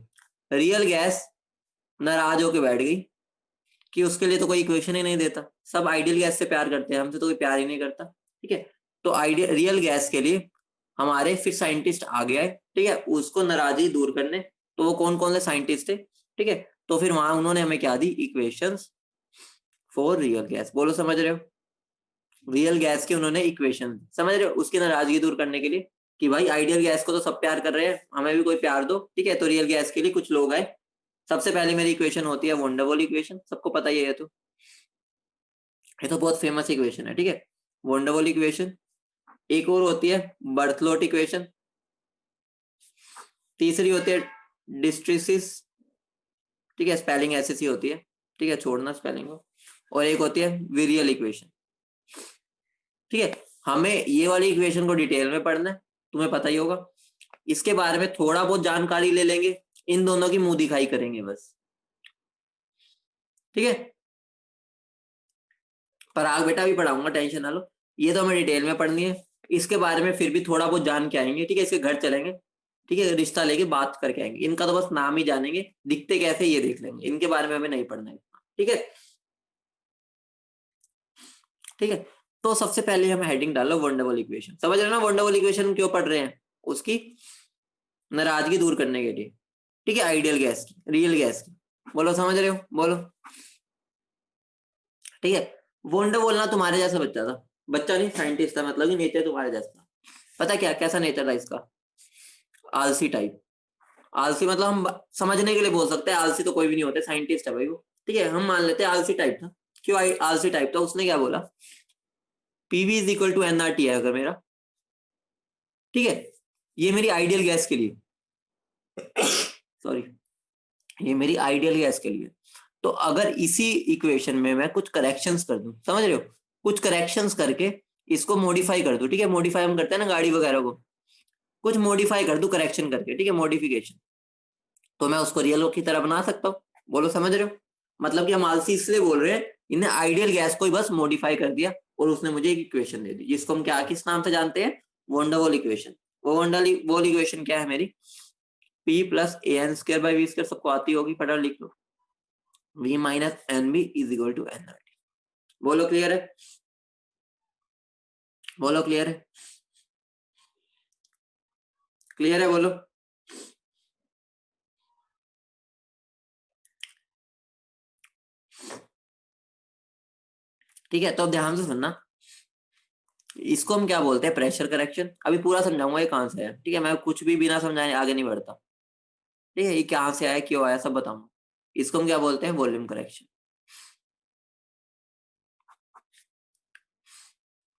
रियल गैस नाराज होके बैठ गई कि उसके लिए तो कोई इक्वेशन ही नहीं देता, सब आइडियल गैस से प्यार करते हैं, हमसे तो कोई प्यार ही नहीं करता। ठीक है, तो आइडियल रियल गैस के लिए हमारे फिर साइंटिस्ट आ गया है। ठीक है, उसको नाराजगी दूर करने। तो वो कौन कौन से साइंटिस्ट थे? ठीक है, तो फिर वहां उन्होंने हमें क्या दी, इक्वेशंस फॉर रियल गैस। बोलो समझ रहे हो, रियल गैस के उन्होंने इक्वेशन, समझ रहे हो, उसकी नाराजगी दूर करने के लिए कि भाई आइडियल गैस को तो सब प्यार कर रहे हैं, हमें भी कोई प्यार दो। ठीक है, तो रियल गैस के लिए कुछ लोग आए। सबसे पहले मेरी इक्वेशन होती है वंडरवॉल इक्वेशन, सबको पता ही है, तो ये तो बहुत फेमस इक्वेशन है। ठीक है, वंडरवॉल इक्वेशन। एक और होती है बर्थलोट इक्वेशन। तीसरी होती है डिस्ट्रिसिस। ठीक है, स्पेलिंग ऐसी सी होती है, ठीक है, छोड़ना स्पेलिंग को। और एक होती है विरियल इक्वेशन। ठीक है, हमें ये वाली इक्वेशन को डिटेल में पढ़ना है, तुम्हें पता ही होगा। इसके बारे में थोड़ा बहुत जानकारी ले लेंगे, इन दोनों की मुंह दिखाई करेंगे बस। ठीक है, पर आग बेटा भी पढ़ाऊंगा, टेंशन ना लो। ये तो हमें डिटेल में पढ़नी है, इसके बारे में फिर भी थोड़ा बहुत जान के आएंगे। ठीक है, इसके घर चलेंगे, ठीक है, रिश्ता लेके बात करके आएंगे। इनका तो बस नाम ही जानेंगे, दिखते कैसे ये देख लेंगे, इनके बारे में हमें नहीं पढ़ना है। ठीक है, ठीक है, तो सबसे पहले हम हेडिंग डालो वंडरवॉल इक्वेशन। समझ रहे हो ना वंडरवॉल इक्वेशन क्यों पढ़ रहे हैं, उसकी नाराजगी दूर करने के लिए। ठीक है, आइडियल गैस की, रियल गैस की। बोलो समझ रहे हो, बोलो। ठीक है, वंडरवॉल ना तुम्हारे जैसा बच्चा था, बच्चा नहीं साइंटिस्ट था, मतलब कि नेचर तुम्हारे जैसा था। पता क्या कैसा नेचर था इसका, आलसी टाइप। आलसी मतलब हम समझने के लिए बोल सकते हैं, आलसी तो कोई भी नहीं होते, साइंटिस्ट है भाई वो। ठीक है, हम मान लेते हैं आलसी टाइप था। क्यों आलसी टाइप था, उसने क्या बोला, PV is equal to NRT है अगर मेरा। ठीक है, ये मेरी आइडियल गैस के लिए, सॉरी, ये मेरी आइडियल गैस के लिए। तो अगर इसी इक्वेशन में मैं कुछ करेक्शंस कर दूं, समझ रहे हो, कुछ करेक्शंस करके इसको मॉडिफाई कर दूं। ठीक है, मॉडिफाई हम करते हैं ना गाड़ी वगैरह को, कुछ मॉडिफाई कर दूं करेक्शन करके। ठीक है, मॉडिफिकेशन, तो मैं उसको रियल की तरह बना सकता हूँ। बोलो समझ रहे हो, मतलब कि हम आलसी इसलिए बोल रहे हैं, इन्हें आइडियल गैस को ही बस मॉडिफाई कर दिया और उसने मुझे एक इक्वेशन दे दी, जिसको हम क्या किस नाम से जानते हैं, वंडरवॉल इक्वेशन। वो वंडरवॉल इक्वेशन क्या है मेरी, P plus A N square by V square, सबको आती होगी, फटाफट लिख लो, V minus N B is equal to N R T. बोलो क्लियर है, बोलो क्लियर है, क्लियर है, बोलो। ठीक है, तो अब ध्यान से सुनना, इसको हम क्या बोलते हैं, प्रेशर करेक्शन। अभी पूरा समझाऊंगा ये कहां से है। ठीक है, मैं कुछ भी बिना समझाने आगे नहीं बढ़ता। ठीक है, ये कहां से आया, क्यों आया, सब बताऊंगा। इसको हम क्या बोलते हैं, वॉल्यूम करेक्शन।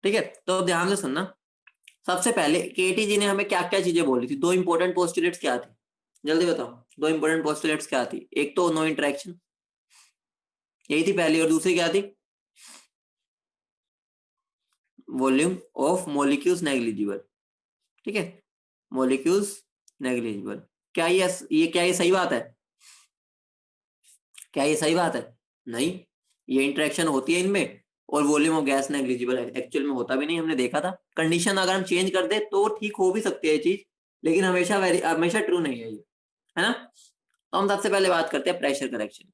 ठीक है, तो अब ध्यान से सुनना, सबसे पहले केटी जी ने हमें क्या क्या चीजें बोली थी, दो इंपॉर्टेंट पोस्टुलेट्स क्या थी, जल्दी बताओ। दो इंपॉर्टेंट पोस्टुलेट्स क्या थी, एक तो नो इंटरेक्शन, यही थी पहली, और दूसरी क्या थी, वॉल्यूम ऑफ मोलिक्यूल्स नेग्लिजिबल। ठीक है, मोलिक्यूल्स नेग्लिजिबल। क्या ये क्या ये सही बात है, क्या ये सही बात है? नहीं, ये इंटरेक्शन होती है इनमें, और volume of gas negligible actual में होता भी नहीं, हमने देखा था। कंडीशन अगर हम चेंज कर दे तो ठीक हो भी सकती है ये चीज, लेकिन हमेशा ट्रू नहीं है ये, है ना। तो हम सबसे पहले बात करते हैं प्रेशर करेक्शन।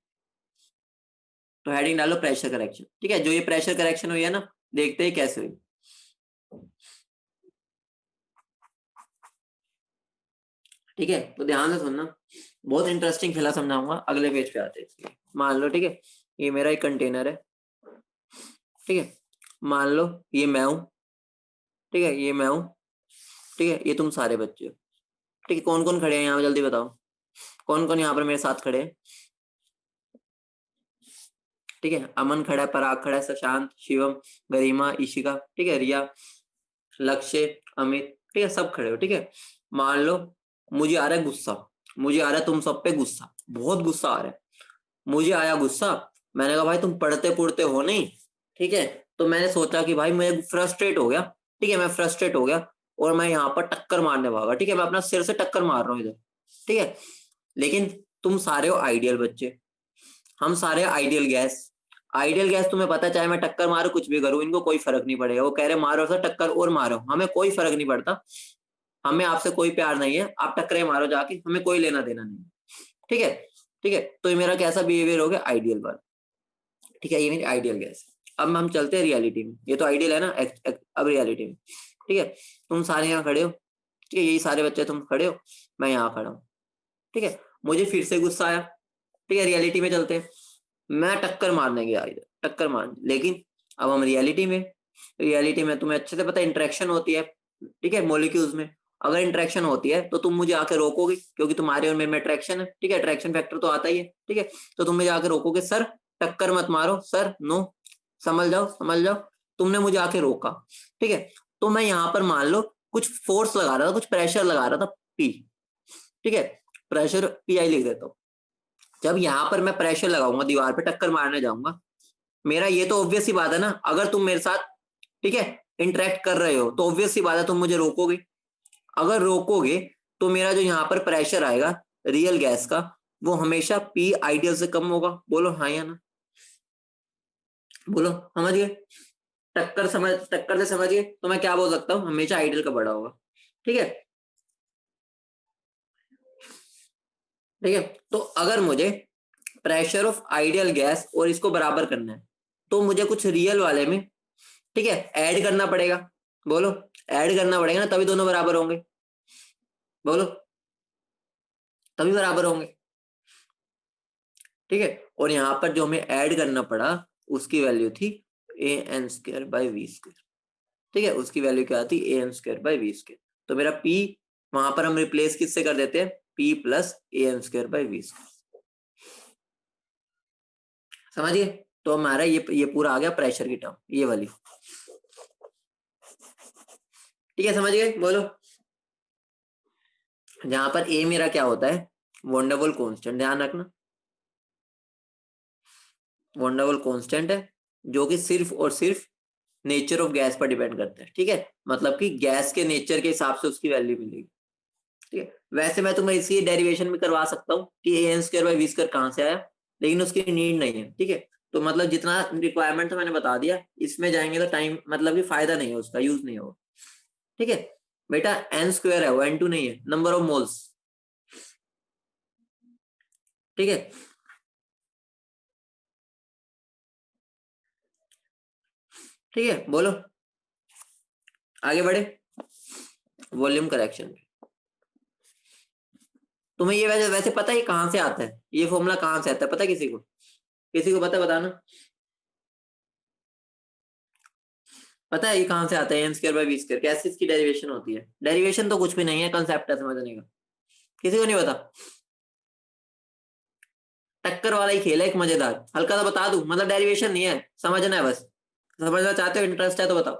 तो हेडिंग डालो प्रेशर करेक्शन, ठीक है। जो ये प्रेशर करेक्शन हुई है ना, देखते हैं कैसे हुई। ठीक है, तो ध्यान से सुनना, बहुत इंटरेस्टिंग खेला समझाऊंगा। अगले पेज पे आते हैं। मान लो, ठीक है, ये मेरा एक कंटेनर है, ठीक है। मान लो ये मैं हूं, ठीक है, ये मैं हूं, ठीक है, ये तुम सारे बच्चे हो, ठीक है। कौन कौन खड़े हैं यहाँ पे, जल्दी बताओ, कौन कौन यहाँ पर मेरे साथ खड़े हैं। ठीक है, अमन खड़ा है, पराग खड़ा है, शशांक, शिवम, गरिमा, ईशिका, ठीक है, रिया, लक्ष्य, अमित, ठीक है, सब खड़े हो, ठीक है। मान लो मुझे आ रहा है गुस्सा, मुझे आ रहा है तुम सब पे गुस्सा, बहुत गुस्सा आ रहा है, मुझे आया गुस्सा। मैंने कहा भाई तुम पढ़ते पढ़ते हो नहीं, ठीक है। तो मैंने सोचा कि भाई मैं फ्रस्ट्रेट हो गया, ठीक है, मैं फ्रस्ट्रेट हो गया, और मैं यहाँ पर टक्कर मारने भागा, ठीक है, मैं अपना सिर से टक्कर मार रहा हूँ इधर, ठीक है। लेकिन तुम सारे हो आइडियल बच्चे, हम सारे आइडियल गैस। आइडियल गैस तुम्हें पता है, चाहे मैं टक्कर मारू कुछ भी करूं, इनको कोई फर्क नहीं पड़ेगा। वो कह रहे मारो सर टक्कर और मारो, हमें कोई फर्क नहीं पड़ता, हमें आपसे कोई प्यार नहीं है, आप टक्करे मारो जाके, हमें कोई लेना देना नहीं, ठीक है। ठीक है, तो ये मेरा कैसा बिहेवियर हो गया, आइडियल वाला, ठीक है, ये मेरी आइडियल गैस। अब हम चलते हैं रियलिटी में, ये तो आइडियल है ना, अब रियलिटी में, ठीक है। तुम सारे यहाँ खड़े हो, ठीक है, यही सारे बच्चे तुम खड़े हो, मैं यहाँ खड़ा हूँ, ठीक है। मुझे फिर से गुस्सा आया, ठीक है, रियलिटी में चलते हैं। मैं टक्कर मारने गया इधर, टक्कर मारने, लेकिन अब हम रियलिटी में, रियलिटी में तुम्हें अच्छे से पता है इंटरेक्शन होती है, ठीक है, मॉलिक्यूल्स में। अगर इंटरेक्शन होती है तो तुम मुझे आके रोकोगे, क्योंकि तुम्हारे और मेरे में अट्रैक्शन है, ठीक है, अट्रैक्शन फैक्टर तो आता ही है, ठीक है। तो तुम मुझे आके रोकोगे, सर टक्कर मत मारो सर, नो, समझ जाओ समझ जाओ। तुमने मुझे आके रोका, ठीक है। तो मैं यहाँ पर मान लो कुछ फोर्स लगा रहा था, कुछ प्रेशर लगा रहा था, पी, ठीक है, प्रेशर पी आई लिख देता हूँ। जब यहाँ पर मैं प्रेशर लगाऊंगा, दीवार पे टक्कर मारने जाऊंगा, मेरा ये तो ऑब्वियस सी बात है ना, अगर तुम मेरे साथ, ठीक है, इंटरेक्ट कर रहे हो तो ऑब्वियस सी बात है तुम मुझे रोकोगे। अगर रोकोगे तो मेरा जो यहाँ पर प्रेशर आएगा रियल गैस का, वो हमेशा पी आइडियल से कम होगा। बोलो हाँ या ना, बोलो, समझ गए। टक्कर से समझ गए, तो मैं क्या बोल सकता हूँ, हमेशा आइडियल का बड़ा होगा, ठीक है। ठीक है, तो अगर मुझे प्रेशर ऑफ आइडियल गैस और इसको बराबर करना है, तो मुझे कुछ रियल वाले में, ठीक है, ऐड करना पड़ेगा। बोलो, ऐड करना पड़ेगा ना, तभी दोनों बराबर होंगे, बोलो, तभी बराबर होंगे, ठीक है। और यहाँ पर जो हमें ऐड करना पड़ा, उसकी वैल्यू थी A N square by V square, ठीक है, उसकी वैल्यू क्या थी, A N square by V square. तो मेरा पी वहां पर हम रिप्लेस किससे कर देते हैं, P plus A N square by V square, समझिए। तो हमारा ये पूरा आ गया प्रेशर की टर्म, ये वाली, ठीक है, समझ गए, बोलो। जहां पर ए मेरा क्या होता है, वंडरवॉल कांस्टेंट, ध्यान रखना, वंडरवॉल कांस्टेंट है, जो कि सिर्फ और सिर्फ नेचर ऑफ गैस पर डिपेंड करता है, ठीक है। मतलब कि गैस के नेचर के हिसाब से उसकी वैल्यू मिलेगी, ठीक है। वैसे मैं तुम्हें इसी डेरिवेशन में करवा सकता हूँ कि A N square by V square कहाँ से आया, लेकिन उसकी नीड नहीं है, ठीक है। तो मतलब जितना रिक्वायरमेंट था मैंने बता दिया, इसमें जाएंगे तो टाइम, मतलब कि फायदा नहीं है उसका, यूज नहीं होगा, ठीक है। बेटा एन स्क्वायर है वो, एन टू नहीं है, नंबर ऑफ मोल्स, ठीक है। ठीक है, बोलो, आगे बढ़े वॉल्यूम करेक्शन। तुम्हें ये वैसे वैसे पता है ये कहाँ से आता है, ये फॉर्मूला कहाँ से आता है, पता है किसी को, किसी को पता है, बताना। पता है ये कहाँ से आता है, N square by V square, कैसे इसकी डेरिवेशन होती है। डेरिवेशन तो कुछ भी नहीं है, कंसेप्ट है समझने का, किसी को नहीं पता। टक्कर वाला ही खेल है एक मजेदार, हल्का सा बता दूं, मतलब डेरिवेशन नहीं है, समझना है बस। समझना चाहते हो, इंटरेस्ट है तो बताओ,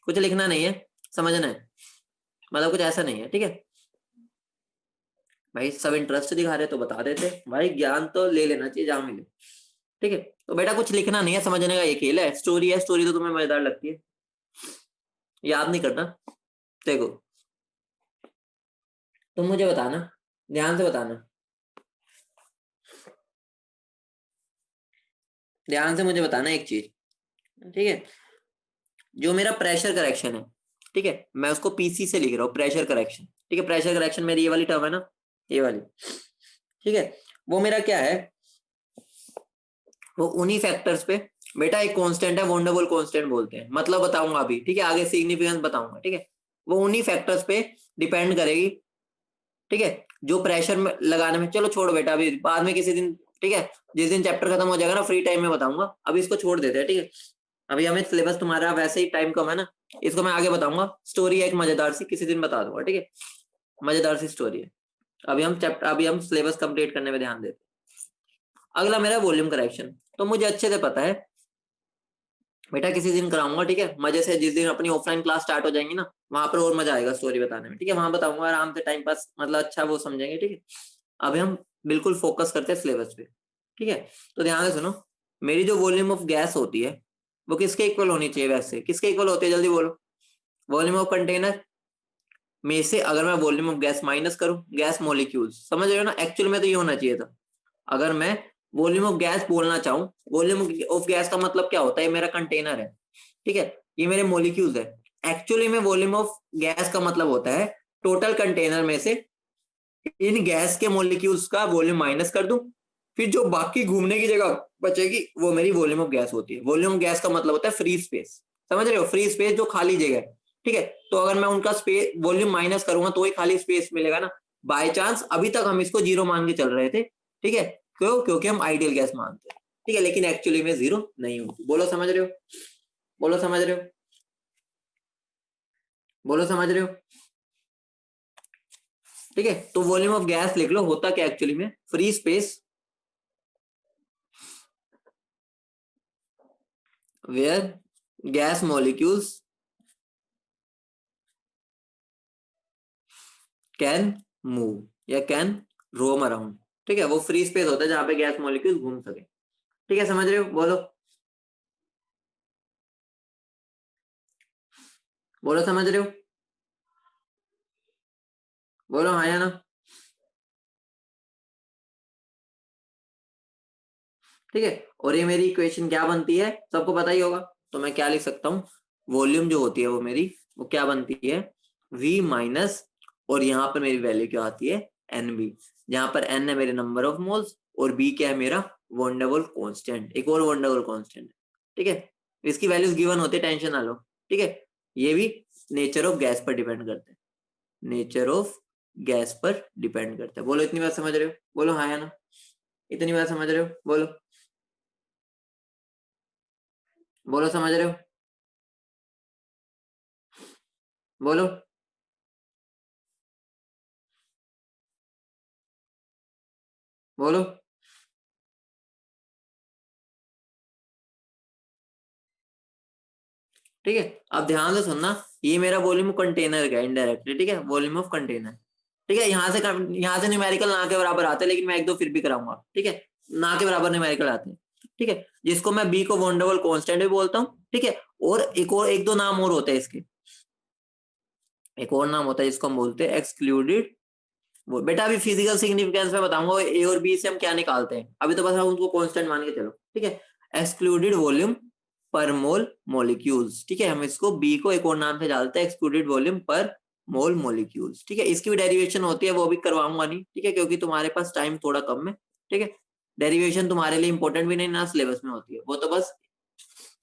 कुछ लिखना नहीं है, समझना है, मतलब कुछ ऐसा नहीं है, ठीक है। भाई सब इंटरेस्ट दिखा रहे तो बता देते भाई, ज्ञान तो ले लेना चाहिए जहां मिले, ठीक है। तो बेटा कुछ लिखना नहीं है, समझने का ये खेल है, स्टोरी है, स्टोरी तो तुम्हें मजेदार लगती है, याद नहीं करना। देखो, तुम मुझे बताना, ध्यान से बताना, ध्यान से मुझे बताना एक चीज, ठीक है। जो मेरा प्रेशर करेक्शन है, ठीक है, मैं उसको पीसी से लिख रहा हूँ, प्रेशर करेक्शन, ठीक है। प्रेशर करेक्शन मेरी ये वाली टर्म है ना, ये वाली, ठीक है। वो मेरा क्या है, वो उन्हीं फैक्टर्स पे, बेटा एक कांस्टेंट है, वंडरवॉल कांस्टेंट बोलते हैं, मतलब बताऊंगा अभी, ठीक है, आगे सिग्निफिकेंस बताऊंगा, ठीक है। वो उन्हीं फैक्टर्स पे डिपेंड करेगी, ठीक है, जो प्रेशर में लगाने में, चलो छोड़ो बेटा, अभी बाद में किसी दिन, ठीक है, जिस दिन चैप्टर खत्म हो जाएगा ना, फ्री टाइम में बताऊंगा, अभी इसको छोड़ देते हैं, ठीक है। अभी हमें सिलेबस, तुम्हारा वैसे ही टाइम कम है ना, इसको मैं आगे बताऊंगा। स्टोरी है एक मजेदार सी, किसी दिन बता दूंगा, ठीक है, मजेदार सी स्टोरी है। अभी हम सिलेबस कंप्लीट करने में ध्यान देते हैं। अगला मेरा वॉल्यूम करेक्शन, तो मुझे अच्छे से पता है बेटा, किसी दिन कराऊंगा, ठीक है, मजे से। जिस दिन अपनी ऑफलाइन क्लास स्टार्ट हो जाएंगी ना, वहां पर और मजा आएगा स्टोरी बताने में, ठीक है, वहां बताऊंगा आराम से, टाइम पास, मतलब अच्छा वो समझेंगे, ठीक है। अभी हम बिल्कुल फोकस करते हैं सिलेबस पे, ठीक है। तो ध्यान से सुनो, मेरी जो वॉल्यूम ऑफ गैस होती है, वो किसके इक्वल होनी चाहिए, वैसे किसके इक्वल होती है, जल्दी बोलो। वॉल्यूम ऑफ कंटेनर में से अगर मैं वॉल्यूम ऑफ गैस माइनस करूं, गैस मॉलिक्यूल्स, समझ रहे हो ना, एक्चुअल में तो ये होना चाहिए था। अगर मैं वॉल्यूम ऑफ गैस बोलना चाहूँ, वॉल्यूम ऑफ गैस का मतलब क्या होता है, मेरा कंटेनर है, ठीक है, ये मेरे मॉलिक्यूल्स है। एक्चुअली में वॉल्यूम ऑफ गैस का मतलब होता है टोटल कंटेनर में से इन गैस के मॉलिक्यूल्स का वॉल्यूम माइनस कर दूं, फिर जो बाकी घूमने की जगह बचेगी वो मेरी वॉल्यूम ऑफ गैस होती है। वॉल्यूम ऑफ गैस का मतलब होता है फ्री स्पेस, समझ रहे हो, फ्री स्पेस जो खाली जगह है, ठीक है। तो अगर मैं उनका स्पेस वॉल्यूम माइनस करूंगा तो ही खाली स्पेस मिलेगा ना। बाय चांस अभी तक हम इसको जीरो मान के चल रहे थे, ठीक है, क्यों, क्योंकि हम आइडियल गैस मानते हैं, ठीक है, लेकिन एक्चुअली में जीरो नहीं होती। बोलो समझ रहे हो, बोलो समझ रहे हो, बोलो समझ रहे हो, ठीक है। तो वॉल्यूम ऑफ गैस लिख लो, होता क्या एक्चुअली में, free space where gas molecules can move या कैन रोम अराउंड, ठीक है, वो फ्री स्पेस होता है जहां पे गैस मॉलिक्यूल घूम सके, ठीक है, समझ रहे हो, बोलो, बोलो समझ रहे हो, बोलो हाँ या ना। ठीक है, और ये मेरी इक्वेशन क्या बनती है, सबको पता ही होगा। तो मैं क्या लिख सकता हूँ, वॉल्यूम जो होती है वो मेरी, वो क्या बनती है, V माइनस, और यहाँ पर मेरी वैल्यू क्या आती है, NB, जहां पर N है मेरे नंबर ऑफ मोल्स, और B क्या है मेरा वंडरवॉल कांस्टेंट, एक और वंडरवॉल कांस्टेंट, ठीक है। इसकी वैल्यूज गिवन होती है, टेंशन ना लो, ठीक है। ये भी नेचर ऑफ गैस पर डिपेंड करते हैं, नेचर ऑफ गैस पर डिपेंड करता है। बोलो इतनी बात समझ रहे हो, बोलो हाँ या ना, इतनी बात समझ रहे हो, बोलो, बोलो समझ रहे हो, बोलो, बोलो, ठीक है। अब ध्यान से सुनना, ये मेरा वॉल्यूम कंटेनर का इनडायरेक्टली, ठीक है, वॉल्यूम ऑफ कंटेनर, ठीक है। यहाँ से न्यूमेरिकल ना के बराबर आते हैं, लेकिन मैं एक दो फिर भी कराऊंगा, ठीक है, ना के बराबर न्यूमेरिकल आते हैं, ठीक है, जिसको मैं बी को वंडरवॉल कांस्टेंट भी बोलता हूँ, ठीक है। और एक दो नाम और होते हैं इसके, एक और नाम होता है जिसको हम बोलते हैं एक्सक्लूडेड। वो बेटा अभी फिजिकल सिग्निफिकेंस में बताऊंगा ए और बी से हम क्या निकालते हैं, अभी तो बस हम उनको कांस्टेंट मान के चलो, ठीक है। एक्सक्लूडेड वॉल्यूम पर मोल मॉलिक्यूल्स, ठीक है, हम इसको बी को एक और नाम से डालते हैं एक्सक्लूडेड वॉल्यूम पर मोल मॉलिक्यूल्स, ठीक है। इसकी भी डेरिवेशन होती है, वो भी करवाऊंगा नहीं, ठीक है, क्योंकि तुम्हारे पास टाइम थोड़ा कम है, ठीक है। डेरिवेशन तुम्हारे लिए इंपॉर्टेंट भी नहीं ना, सिलेबस में होती है, वो तो बस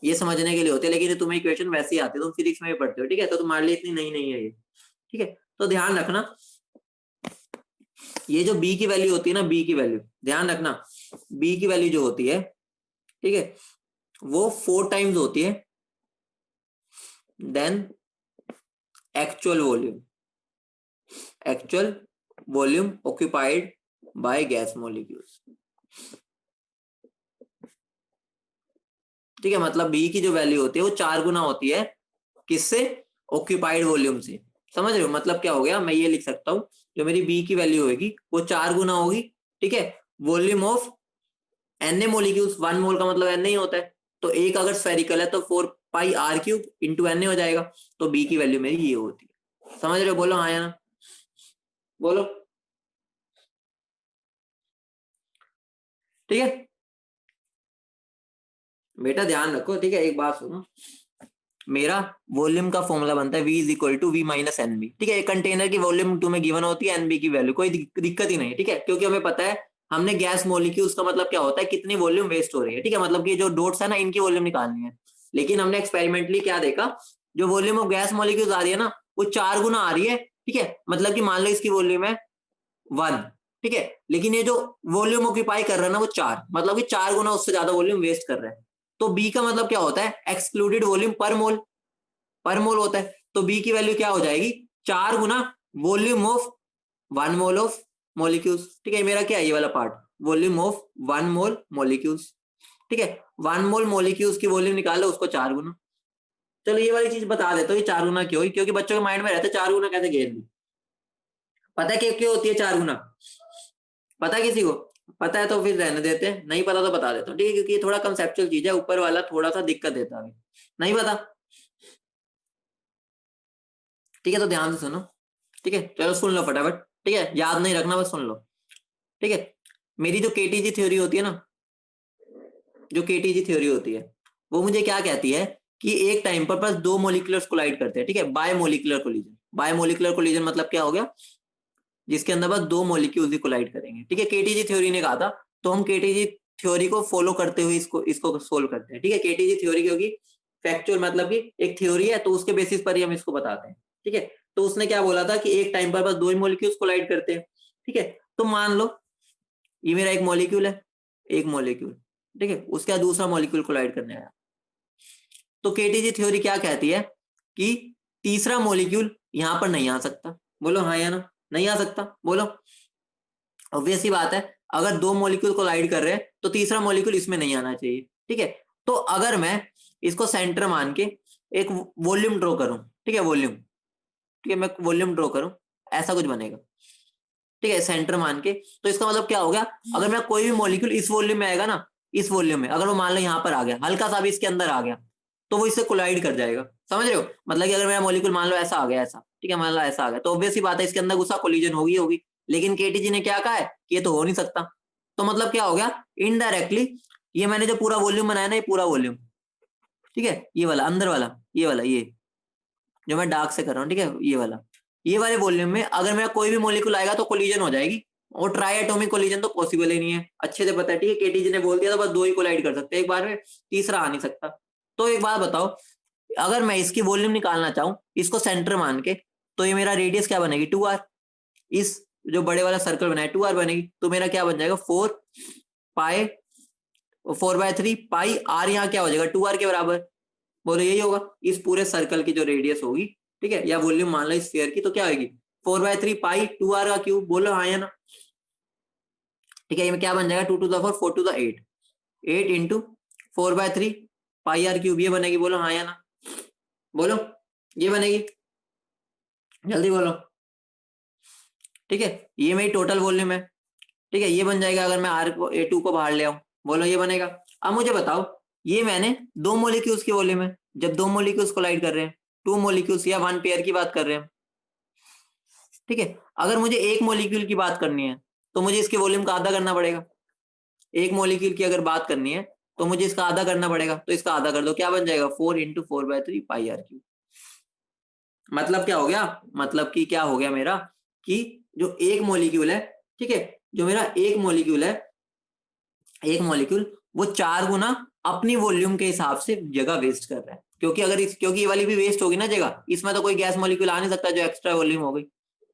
ये समझने के लिए होती है, लेकिन तुम्हें इक्वेशन वैसे ही आती है, तुम फिजिक्स में भी पढ़ते हो, ठीक है, तो तुम्हारे लिए इतनी नई नहीं है ये, ठीक है। तो ध्यान रखना, ये जो बी की वैल्यू होती है ना, बी की वैल्यू ध्यान रखना, बी की वैल्यू जो होती है, ठीक है, वो 4 टाइम्स होती है than actual volume, actual volume occupied by gas molecules, ठीक है। मतलब बी की जो वैल्यू होती है वो 4 गुना होती है, किससे, ऑक्यूपाइड वॉल्यूम से, समझ रहे हो, मतलब क्या हो गया, मैं ये लिख सकता हूँ, जो मेरी बी की वैल्यू होगी वो 4 गुना होगी, ठीक है, volume of N A molecules, 1 mole का मतलब एन ही होता है, तो एक अगर स्फेरिकल है तो 4 πr³ इंटू एन हो जाएगा, तो बी की वैल्यू मेरी ये होती है, समझ रहे हो, बोलो हाँ या ना, बोलो, ठीक है। बेटा ध्यान रखो, ठीक है, एक बात सुनो, मेरा वॉल्यूम का फॉर्मूला बनता है V is equal to V minus N B, ठीक है। एक कंटेनर की वॉल्यूम तुम्हें गिवन होती है, एनबी की वैल्यू, कोई दिक्कत ही नहीं, ठीक है, क्योंकि हमें पता है हमने गैस मॉलिक्यूल्स का मतलब क्या होता है, कितनी वॉल्यूम वेस्ट हो रही है, ठीक है, मतलब कि जो डॉट्स है ना, इनकी वॉल्यूम निकालनी है। लेकिन हमने एक्सपेरिमेंटली क्या देखा, जो वॉल्यूम ऑफ गैस मॉलिक्यूल्स आ रही है ना, वो 4 गुना आ रही है, ठीक है, मतलब कि मान लो इसकी वॉल्यूम है 1, ठीक है, लेकिन ये जो वॉल्यूम ऑक्यूपाई कर रहा है ना वो 4, मतलब कि 4 गुना उससे ज्यादा वॉल्यूम वेस्ट कर रहा है। तो बी का मतलब क्या होता है, एक्सक्लूडेड वॉल्यूम पर मोल होता है। तो बी की वैल्यू क्या हो जाएगी, 4 गुना volume of 1 mole of molecules, ठीक है, मेरा क्या है ये वाला part, volume of 1 mole molecules, ठीक है, 1 मोल मॉलिक्यूल्स की वॉल्यूम निकालो, उसको 4 गुना। चलो ये वाली चीज बता देता हूँ, ये 4 गुना क्यों हुई, क्योंकि बच्चों के माइंड में रहता है 4 गुना कैसे घेर ली। पता है क्यों होती है 4 गुना, पता है किसी को, पता है तो फिर रहने देते हैं, नहीं पता तो बता देता हूँ, ठीक है, क्योंकि ये थोड़ा कंसेप्चुअल चीज है, ऊपर वाला थोड़ा सा दिक्कत देता है, नहीं पता, ठीक है, तो ध्यान से सुनो, ठीक है, चलो सुन लो फटाफट, ठीक है, याद नहीं रखना, बस सुन लो, ठीक है। मेरी जो केटीजी थ्योरी होती है ना, जो केटीजी थ्योरी होती है, वो मुझे क्या कहती है कि एक टाइम पर बस 2 मोलिकुलर्स कोलाइड करते हैं, ठीक है, बायमोलिकुलर कोलिजन। बायमोलिकुलर कोलिजन मतलब क्या हो गया, जिसके अंदर बस 2 मोलिक्यूल्स ही कोलाइड करेंगे, ठीक है, केटीजी थ्योरी ने कहा था। तो हम केटीजी थ्योरी को फॉलो करते हुए इसको इसको सोल्व करते हैं, ठीक है। केटीजी थ्योरी क्योंकि फैक्चुअल मतलब कि एक थ्योरी है, तो उसके बेसिस पर ही हम इसको बताते हैं, ठीक है। तो उसने क्या बोला था कि एक टाइम पर बस 2 ही मोलिक्यूल्स कोलाइड करते हैं, ठीक है। तो मान लो ये मेरा एक मॉलिक्यूल है, एक मॉलिक्यूल, ठीक है, उसके बाद दूसरा मॉलिक्यूल कोलाइड करने आया। तो केटीजी थ्योरी क्या कहती है कि तीसरा मॉलिक्यूल यहां पर नहीं आ सकता, बोलो हाँ या ना, नहीं आ सकता, बोलो। ऑब्वियस सी बात है, अगर 2 मॉलिक्यूल कोलाइड कर रहे हैं तो तीसरा मॉलिक्यूल इसमें नहीं आना चाहिए, ठीक है। तो अगर मैं इसको सेंटर मान के एक वॉल्यूम ड्रॉ करूं, ठीक है, वॉल्यूम, ठीक है, मैं वॉल्यूम ड्रॉ करूं, ऐसा कुछ बनेगा, ठीक है, सेंटर मान के। तो इसका मतलब क्या हो गया, अगर मैं कोई भी मॉलिक्यूल इस वॉल्यूम में आएगा ना, इस वॉल्यूम में अगर वो मान लो यहाँ पर आ गया, हल्का सा भी इसके अंदर आ गया, तो वो इससे कोलाइड कर जाएगा, समझ रहे हो, मतलब कि अगर मेरा मॉलिक्यूल मान लो ऐसा आ गया, ऐसा, ठीक है, मान लो ऐसा आ गया, तो ऑब्वियस सी बात है इसके अंदर गुस्सा कोलिजन होगी होगी। लेकिन केटीजी ने क्या कहा है कि ये तो हो नहीं सकता। तो मतलब क्या हो गया, इनडायरेक्टली ये मैंने जो पूरा वॉल्यूम बनाया ना, ये पूरा वॉल्यूम, ठीक है, ये वाला अंदर वाला, ये वाला, ये जो मैं डार्क से कर रहा हूँ, ठीक है, ये वाला, ये वाले वॉल्यूम में अगर मेरा कोई भी मॉलिक्यूल आएगा तो कोलिजन हो जाएगी, और ट्राई एटॉमिक कोलिजन तो पॉसिबल ही नहीं है, अच्छे से पता है, ठीक है। केटीजी ने बोल दिया तो बस 2 ही कोलाइड कर सकते हैं एक बार में, तीसरा आ नहीं सकता। तो एक बात बताओ, अगर मैं इसकी वॉल्यूम निकालना चाहूं इसको सेंटर मान के, तो ये मेरा रेडियस क्या बनेगी, 2r, इस जो बड़े वाला सर्कल बनाया 2r बनेगी, तो मेरा क्या बन जाएगा 4 पाई 4/3 पाई आर, यहाँ क्या हो जाएगा 2r के बराबर, बोलो यही होगा इस पूरे सर्कल की जो रेडियस होगी, ठीक है, या वॉल्यूम मान लो इस स्फीयर की, तो क्या होगी 4/3 पाई 2r का क्यूब, बोलो हाँ या ना, ठीक है, ये क्या बन जाएगा 2 to the 4 4 to the 8, 8 into 4/3 pi R cube, ये बनेगी, बोलो हाँ या ना, बोलो ये बनेगी, जल्दी बोलो, ठीक है, ये मेरी टोटल वॉल्यूम है, ठीक है, ये बन जाएगा अगर मैं आर को A2 को बाहर ले आऊं, बोलो ये बनेगा। अब मुझे बताओ, ये मैंने 2 मोलिक्यूल्स की वॉल्यूम है, जब 2 मोलिक्यूल्स कोलाइड कर रहे हैं, 2 मोलिक्यूल्स या 1 पेयर की बात कर रहे हैं, ठीक है। अगर मुझे एक मोलिक्यूल की बात करनी है तो मुझे इसके वॉल्यूम का आधा करना पड़ेगा, एक मोलिक्यूल की अगर बात करनी है तो मुझे इसका आधा करना पड़ेगा, तो इसका आधा कर दो, क्या बन जाएगा 4 × 4/3 पाई आर क्यूब। मतलब क्या हो गया, मतलब कि क्या हो गया मेरा, कि जो एक मोलिक्यूल है, ठीक है, जो मेरा एक मोलिक्यूल है, एक मॉलिक्यूल वो 4 गुना अपनी वॉल्यूम के हिसाब से जगह वेस्ट कर रहा है, क्योंकि क्योंकि ये वाली भी वेस्ट होगी ना जगह, इसमें तो कोई गैस मॉलिक्यूल आ नहीं सकता जो एक्स्ट्रा वॉल्यूम हो गई,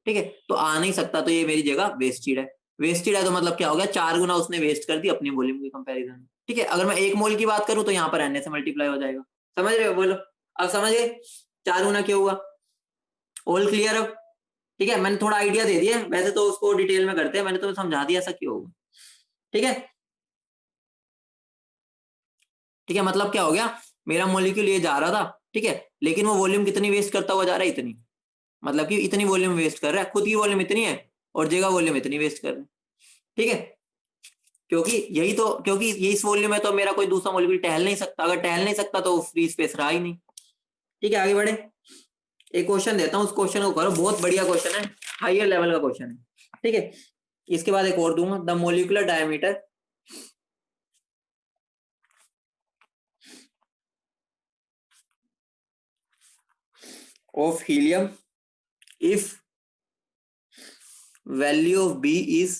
ठीक है, तो आ नहीं सकता, तो ये मेरी जगह वेस्टेड है। वेस्टेड है तो मतलब क्या हो गया, 4 गुना उसने वेस्ट कर दी अपनी वॉल्यूम के कंपैरिजन में, ठीक है। अगर मैं एक मोल की बात करूं तो यहाँ पर एन से मल्टीप्लाई हो जाएगा, समझ रहे हो, बोलो अब समझ गए 4 गुना क्यों हुआ, ऑल क्लियर अब, ठीक है। मैंने थोड़ा आइडिया दे दिया, वैसे तो उसको डिटेल में करते हैं, मैंने तो समझा दिया ऐसा क्यों होगा, ठीक है, ठीक है। मतलब क्या हो गया, मेरा मॉलिक्यूल ये जा रहा था, ठीक है, लेकिन वो वॉल्यूम कितनी वेस्ट करता हुआ जा रहा है, इतनी, मतलब कि इतनी वॉल्यूम वेस्ट कर रहा है, खुद की वॉल्यूम इतनी है और जगह वॉल्यूम इतनी वेस्ट कर रहा है, ठीक है, क्योंकि यही तो, क्योंकि ये इस वॉल्यूम है तो मेरा कोई दूसरा मॉलिक्यूल टहल नहीं सकता, अगर टहल नहीं सकता तो फ्री स्पेस रहा ही नहीं, ठीक है। आगे बढ़े, एक क्वेश्चन देता हूँ, उस क्वेश्चन को करो, बहुत बढ़िया क्वेश्चन है, हाइयर लेवल का क्वेश्चन है, ठीक है। इसके बाद एक और दूंगा, the molecular diameter of helium if value of B is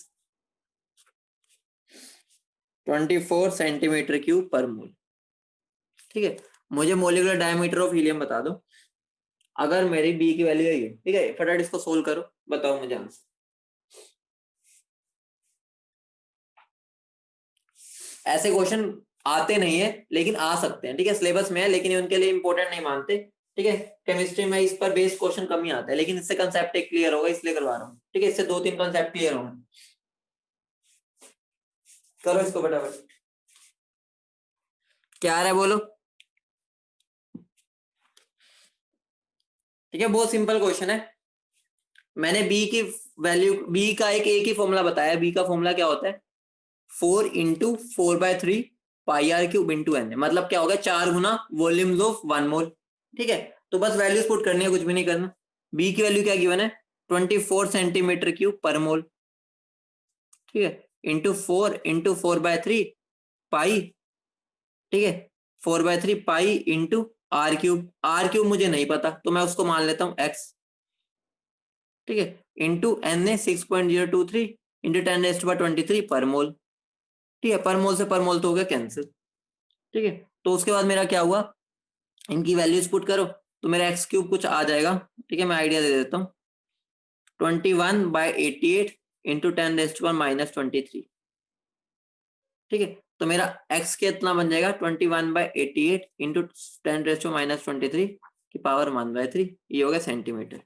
24 centimetre cube पर मोल। ठीक है, मुझे मोलिकुलर डायमीटर ऑफ हीलियम बता दो अगर मेरी बी की वैल्यू है, ठीक है, फटाफट इसको सोल्व करो, बताओ मुझे आंसर। ऐसे क्वेश्चन आते नहीं है लेकिन आ सकते हैं, ठीक है, सिलेबस में है लेकिन उनके लिए इंपॉर्टेंट नहीं मानते, ठीक है। केमिस्ट्री में इस पर बेस्ड क्वेश्चन कम ही आता है, लेकिन इससे कंसेप्ट एक क्लियर होगा इसलिए करवा रहा हूँ, ठीक है, इससे 2-3 कंसेप्ट क्लियर होंगे। करो इसको फटाफट, क्या आ रहा है बोलो। ठीक है, बहुत सिंपल क्वेश्चन है। मैंने बी की वैल्यू, बी का एक ही फॉर्मूला बताया। बी का फॉर्मूला क्या होता है, 4 × 4/3 πr³ × n, मतलब क्या होगा, 4 गुना वॉल्यूम्स ऑफ 1 मोल। ठीक है, तो बस वैल्यूज पुट करनी है, कुछ भी नहीं करना। बी की वैल्यू क्या गिवन है, 24 सेंटीमीटर क्यूब पर मोल। ठीक है, इंटू 4 × 4/3 पाई, ठीक है, 4/3 पाई इंटू r³। r³ मुझे नहीं पता तो मैं उसको मान लेता हूँ x। ठीक है, इंटू n है 6.023 इंटू 10⁻23 पर मोल। ठीक है, पर मोल से पर मोल तो हो गया कैंसिल। ठीक है, तो उसके बाद मेरा क्या हुआ, इनकी वैल्यूज पुट करो तो मेरा x³ कुछ आ जाएगा। ठीक है, मैं आइडिया दे देता हूँ, 21/88 इंटू 10⁻⁻23। ठीक है, तो मेरा x कितना बन जाएगा, 21/88 इंटू 10⁻⁻23 की पावर 1/3, ये होगा सेंटीमीटर।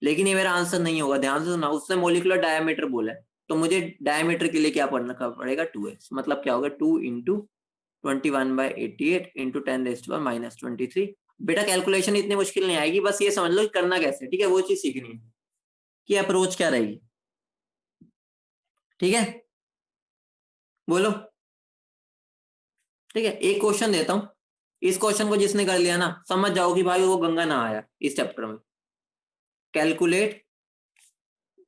लेकिन ये मेरा आंसर नहीं होगा, ध्यान से सुना, उसने मोलिकुलर डायमीटर बोला है, तो मुझे डायमीटर के लिए क्या पढ़ना पड़ेगा, 2x, मतलब क्या होगा 2 × 21/88 इंटू 10⁻⁻23। बेटा कैलकुलेशन इतनी मुश्किल नहीं आएगी, बस ये समझ लो कि करना कैसे। ठीक है, वो चीज सीखनी है कि अप्रोच क्या रहेगी। ठीक है, बोलो। ठीक है, एक क्वेश्चन देता हूं, इस क्वेश्चन को जिसने कर लिया ना, समझ जाओ कि भाई वो गंगा ना आया इस चैप्टर में। Calculate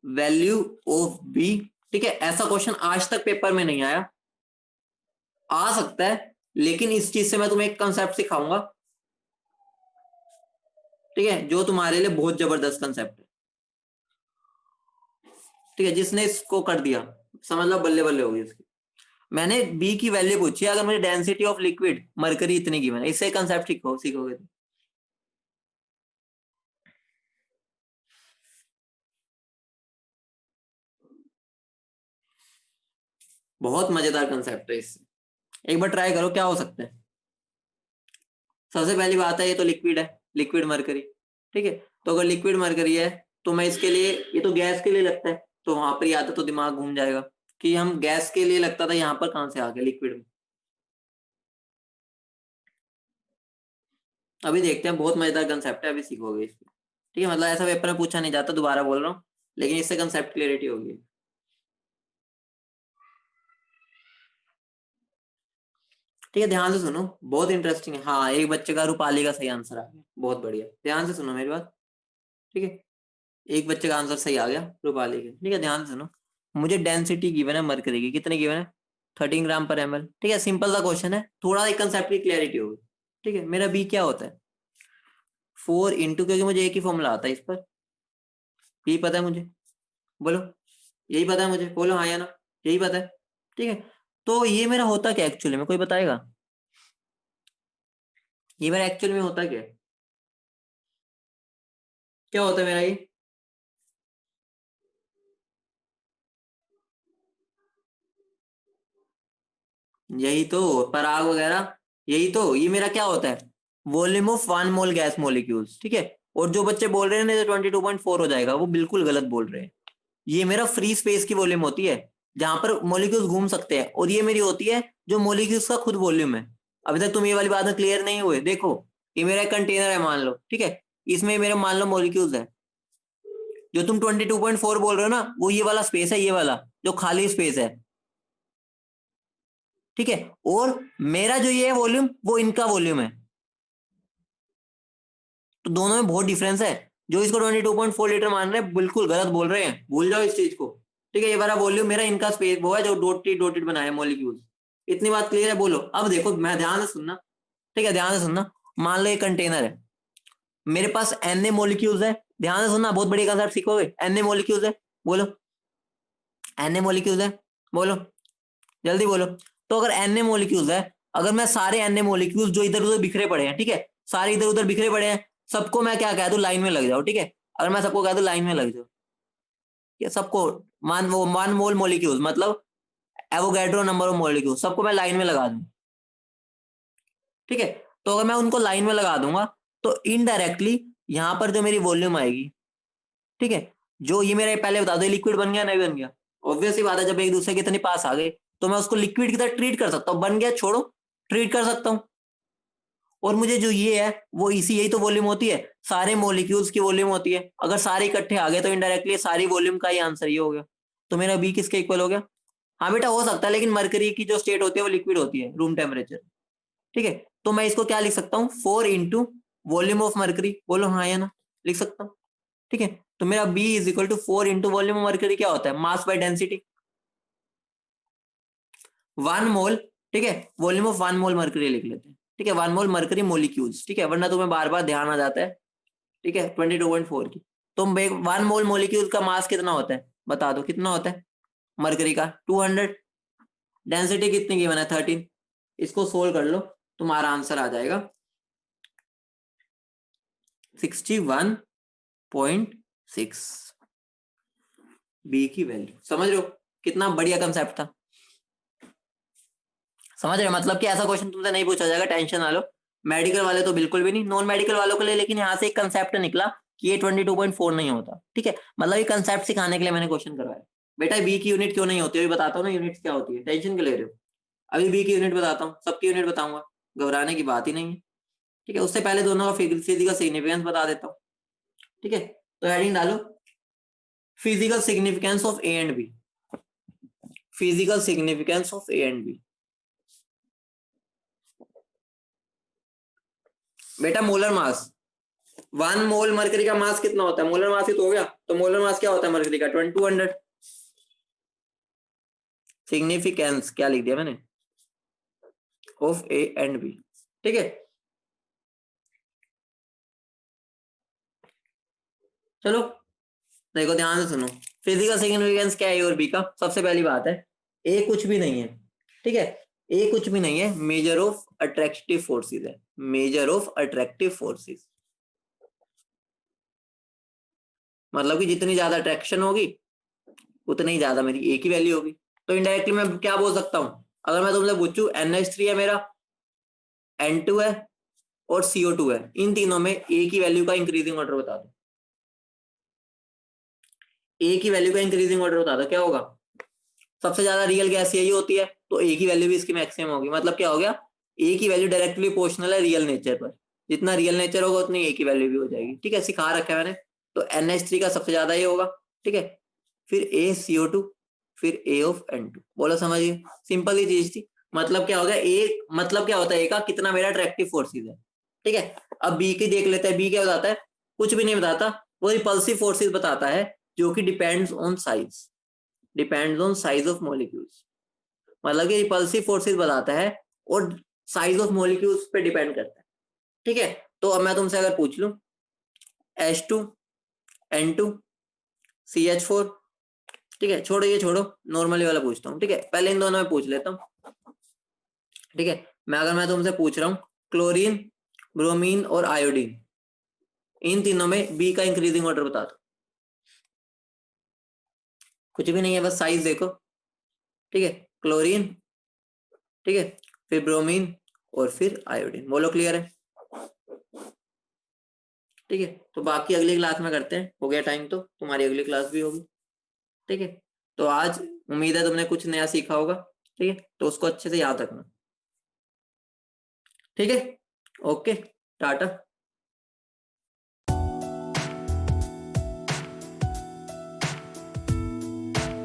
value of B. ठीक है, ऐसा क्वेश्चन आज तक पेपर में नहीं आया, आ सकता है, लेकिन इस चीज से मैं तुम्हें एक कंसेप्ट सिखाऊंगा, ठीक है, जो तुम्हारे लिए बहुत जबरदस्त कंसेप्ट है। ठीक है, जिसने इसको कर दिया समझ लो बल्ले बल्ले होगी उसकी। मैंने बी की वैल्यू पूछी, अगर मुझे डेंसिटी ऑफ लिक्विड मरकरी इतनी गिवन है, इससे कंसेप्ट सीखोगे। बहुत मजेदार कंसेप्ट है, इससे एक बार ट्राई करो क्या हो सकता है। सबसे पहली बात है, ये तो लिक्विड है, लिक्विड मरकरी। ठीक है, तो अगर लिक्विड मरकरी है तो मैं इसके लिए, ये तो गैस के लिए लगता है, तो वहां पर या तो दिमाग घूम जाएगा कि हम गैस के लिए लगता था, यहाँ पर कहां से आ गया लिक्विड में। अभी देखते हैं, बहुत मजेदार कंसेप्ट है, अभी सीखोगे इसको। ठीक है, मतलब ऐसा पेपर में पूछा नहीं जाता, दोबारा बोल रहा हूँ, लेकिन इससे कंसेप्ट क्लियरिटी होगी। ठीक है, ध्यान से सुनो, बहुत इंटरेस्टिंग है। हाँ, एक बच्चे का रूपाली का सही आंसर आ गया, बहुत बढ़िया, ध्यान से सुनो मेरी बात। ठीक है, एक बच्चे का आंसर सही आ गया, रूपाली के। ठीक है, ध्यान से सुनो, मुझे डेंसिटी गिवन है मरकरी की, कितने गिवन है, 13 ग्राम/ml। ठीक है, सिंपल सा क्वेश्चन है, थोड़ा एक कंसेप्ट की क्लियरिटी होगी। ठीक है, मेरा बी क्या होता है, 4 इंटू, क्योंकि मुझे एक ही फॉर्मूला आता है इस पर, यही पता है मुझे, बोलो, यही पता है मुझे, बोलो हाँ या ना, यही पता है। ठीक है, तो ये मेरा होता क्या एक्चुअली में, कोई बताएगा, ये मेरा एक्चुअल में होता क्या है, क्या होता है मेरा ये, यही तो पराग वगैरह, यही तो, ये मेरा क्या होता है, volume of 1 mole gas molecules. ठीक है, और जो बच्चे बोल रहे हैं ना 22.4 हो जाएगा, वो बिल्कुल गलत बोल रहे हैं। ये मेरा फ्री स्पेस की वॉल्यूम होती है, जहां पर मॉलिक्यूल्स घूम सकते हैं, और ये मेरी होती है जो मॉलिक्यूल्स का खुद वॉल्यूम है। अभी तक तुम ये वाली बात में क्लियर नहीं हुए, देखो, ये मेरा एक कंटेनर है मान लो, ठीक है, इसमें मेरा मान लो मॉलिक्यूल्स है, जो तुम 22.4 बोल रहे हो ना, वो ये वाला स्पेस है, ये वाला जो खाली स्पेस है। ठीक है, और मेरा जो ये है वॉल्यूम, वो इनका वॉल्यूम है, तो दोनों में बहुत डिफरेंस है। जो इसको 22.4 लीटर मान रहे हैं बिल्कुल गलत बोल रहे हैं, भूल जाओ इस चीज को। ठीक है, ये वाला वॉल्यूम मेरा, इनका स्पेस वो है जो डॉटेड डॉटेड बनाया मॉलिक्यूल्स। इतनी बात क्लियर है, बोलो अब देखो, मैं ध्यान से सुनना। ठीक है, ध्यान से सुनना, मान लो एक कंटेनर है, मेरे पास Na मॉलिक्यूल्स है, ध्यान से सुनना, बहुत बड़ी कंसेप्ट सीखोगे। Na मॉलिक्यूल्स है, बोलो Na मॉलिक्यूल्स है, बोलो जल्दी बोलो। तो अगर Na मॉलिक्यूल्स है, अगर मैं सारे Na मॉलिक्यूल्स जो इधर उधर बिखरे पड़े हैं, ठीक है, सारे इधर उधर बिखरे पड़े हैं, सबको मैं क्या कह दूं, लाइन में लग जाओ, ठीक है। अगर मैं सबको कह दूं लाइन में लग जाओ, ये सबको वन मोल मॉलिक्यूल्स मतलब एवोगैड्रो नंबर ऑफ मॉलिक्यूल्स, सबको मैं लाइन में लगा दूं, ठीक है। तो अगर मैं उनको लाइन में लगा दूंगा तो इनडायरेक्टली यहां पर जो मेरी वॉल्यूम आएगी, ठीक है, जो ये मेरा पहले बता दो लिक्विड बन गया नहीं बन गया, ऑब्वियसली बात है, जब एक दूसरे के इतने पास आ गए तो मैं उसको लिक्विड की तरह ट्रीट कर सकता हूँ, बन गया छोड़ो, ट्रीट कर सकता हूँ। और मुझे जो ये है वो इसी, यही तो वॉल्यूम होती है, सारे मॉलिक्यूल्स की वॉल्यूम होती है। अगर सारे इकट्ठे आ गए तो इनडायरेक्टली सारी वॉल्यूम का ही आंसर ये हो गया। तो मेरा बी किसके इक्वल हो गया? हाँ बेटा हो सकता है, लेकिन मरकरी की जो स्टेट होती है वो लिक्विड होती है रूम टेम्परेचर, ठीक है। तो मैं इसको क्या लिख सकता हूँ, 4 इंटू वॉल्यूम ऑफ मरकरी, बोलो हाँ या ना, लिख सकता हूँ, ठीक है। तो मेरा B is equal to 4 into volume of mercury क्या होता है, मास बाय डेंसिटी, 1 मोल, ठीक है, वॉल्यूम ऑफ 1 मोल मरकरी लिख लेते हैं, ठीक है, 1 मोल मरकरी मोलिक्यूल्स, ठीक है, वरना तुम्हें बार बार ध्यान आ जाता है, ठीक है, 22.4 की। तो 1 मोल मोलिक्यूल का मास कितना होता है, बता दो कितना होता है मरकरी का, 200, डेंसिटी कितनी गिवन है 13, इसको सोल्व कर लो, तुम्हारा आंसर आ जाएगा 61.6। बी की वैल्यू समझ रहे हो, कितना बढ़िया कंसेप्ट था, समझ रहे हो, मतलब कि ऐसा क्वेश्चन तुमसे नहीं पूछा जाएगा, टेंशन ना लो। मेडिकल वाले तो बिल्कुल भी नहीं, नॉन मेडिकल वालों के लिए लेकिन यहाँ से एक कंसेप्ट निकला कि ये 22.4 नहीं होता, ठीक है, मतलब ये कंसेप्ट सिखाने के लिए मैंने क्वेश्चन करवाया। बेटा बी की यूनिट क्यों नहीं होती, अभी बताता हूँ ना यूनिट क्या होती है, टेंशन क्यों ले रहे हो। अभी बी की यूनिट बताता हूँ, सबकी यूनिट बताऊंगा, घबराने की बात ही नहीं है, ठीक है। उससे पहले दोनों का फिजिकल सिग्निफिकेंस बता देता हूँ, ठीक है। तो हेडिंग डालो, physical significance of A and B, physical significance of A and B. बेटा मोलर मास, 1 मोल मरकरी का मास कितना होता है, मोलर मास ही तो हो गया, तो मोलर मास क्या होता है मरकरी का, 2200। सिग्निफिकेंस क्या लिख दिया मैंने, ऑफ ए एंड बी, ठीक है। चलो देखो ध्यान से सुनो, फिजिकल सिग्निफिकेंस क्या है ए और बी का, सबसे पहली बात है ए कुछ भी नहीं है, ठीक है, ए कुछ भी नहीं है, मेजर ऑफ अट्रैक्टिव फोर्सेस है, मेजर ऑफ अट्रैक्टिव फोर्सेस, मतलब कि जितनी ज्यादा अट्रैक्शन होगी उतनी ही ज्यादा मेरी ए की वैल्यू होगी। तो इनडायरेक्टली मैं क्या बोल सकता हूं, अगर मैं तुमसे पूछूं NH3 है मेरा, N2 है और CO2 है, इन तीनों में ए की वैल्यू का इंक्रीजिंग ऑर्डर बता दो, ए की वैल्यू का इंक्रीजिंग ऑर्डर बता दो क्या होगा, सबसे ज्यादा रियल गैस यही होती है, तो ए की वैल्यू भी इसकी मैक्सिमम होगी, मतलब क्या हो गया, ए की वैल्यू डायरेक्टली प्रोपोर्शनल है रियल नेचर पर, जितना रियल नेचर होगा उतनी ए की वैल्यू भी हो जाएगी, ठीक है, सिखा रखा है मैंने। तो NH3 का सबसे ज्यादा ये होगा, ठीक है, फिर ACO2, फिर A ऑफ N2, बोलो समझिए, सिंपल ही चीज थी। मतलब क्या हो गया, ए मतलब क्या होता है ए का, कितना मेरा अट्रैक्टिव फोर्सेज है, ठीक है। अब बी की देख लेते हैं, बी क्या बताता है, कुछ भी नहीं बताता, वो रिपल्सिव फोर्सेज बताता है, जो कि depends on size, depends on size of molecules, मतलब कि रिपल्सिव फोर्सेस बताता है और साइज ऑफ मॉलिक्यूल्स पे डिपेंड करता है, ठीक है। तो अब मैं तुमसे अगर पूछ लूं H2 N2 CH4, ठीक है, छोड़ो ये छोड़ो, नॉर्मली वाला पूछता हूँ, ठीक है, पहले इन दोनों में पूछ लेता हूँ, ठीक है। मैं तुमसे पूछ रहा हूँ क्लोरीन, ब्रोमीन और आयोडीन, इन तीनों में बी का इंक्रीजिंग ऑर्डर बता दो। कुछ भी नहीं है, बस साइज देखो, ठीक है, क्लोरीन, ठीक है, फिर ब्रोमीन और फिर आयोडीन, बोलो क्लियर है, ठीक है। तो बाकी अगली क्लास में करते हैं, हो गया टाइम तो तुम्हारी अगली क्लास भी होगी, ठीक है। तो आज उम्मीद है तुमने कुछ नया सीखा होगा, ठीक है, तो उसको अच्छे से याद रखना, ठीक है, ओके, टाटा।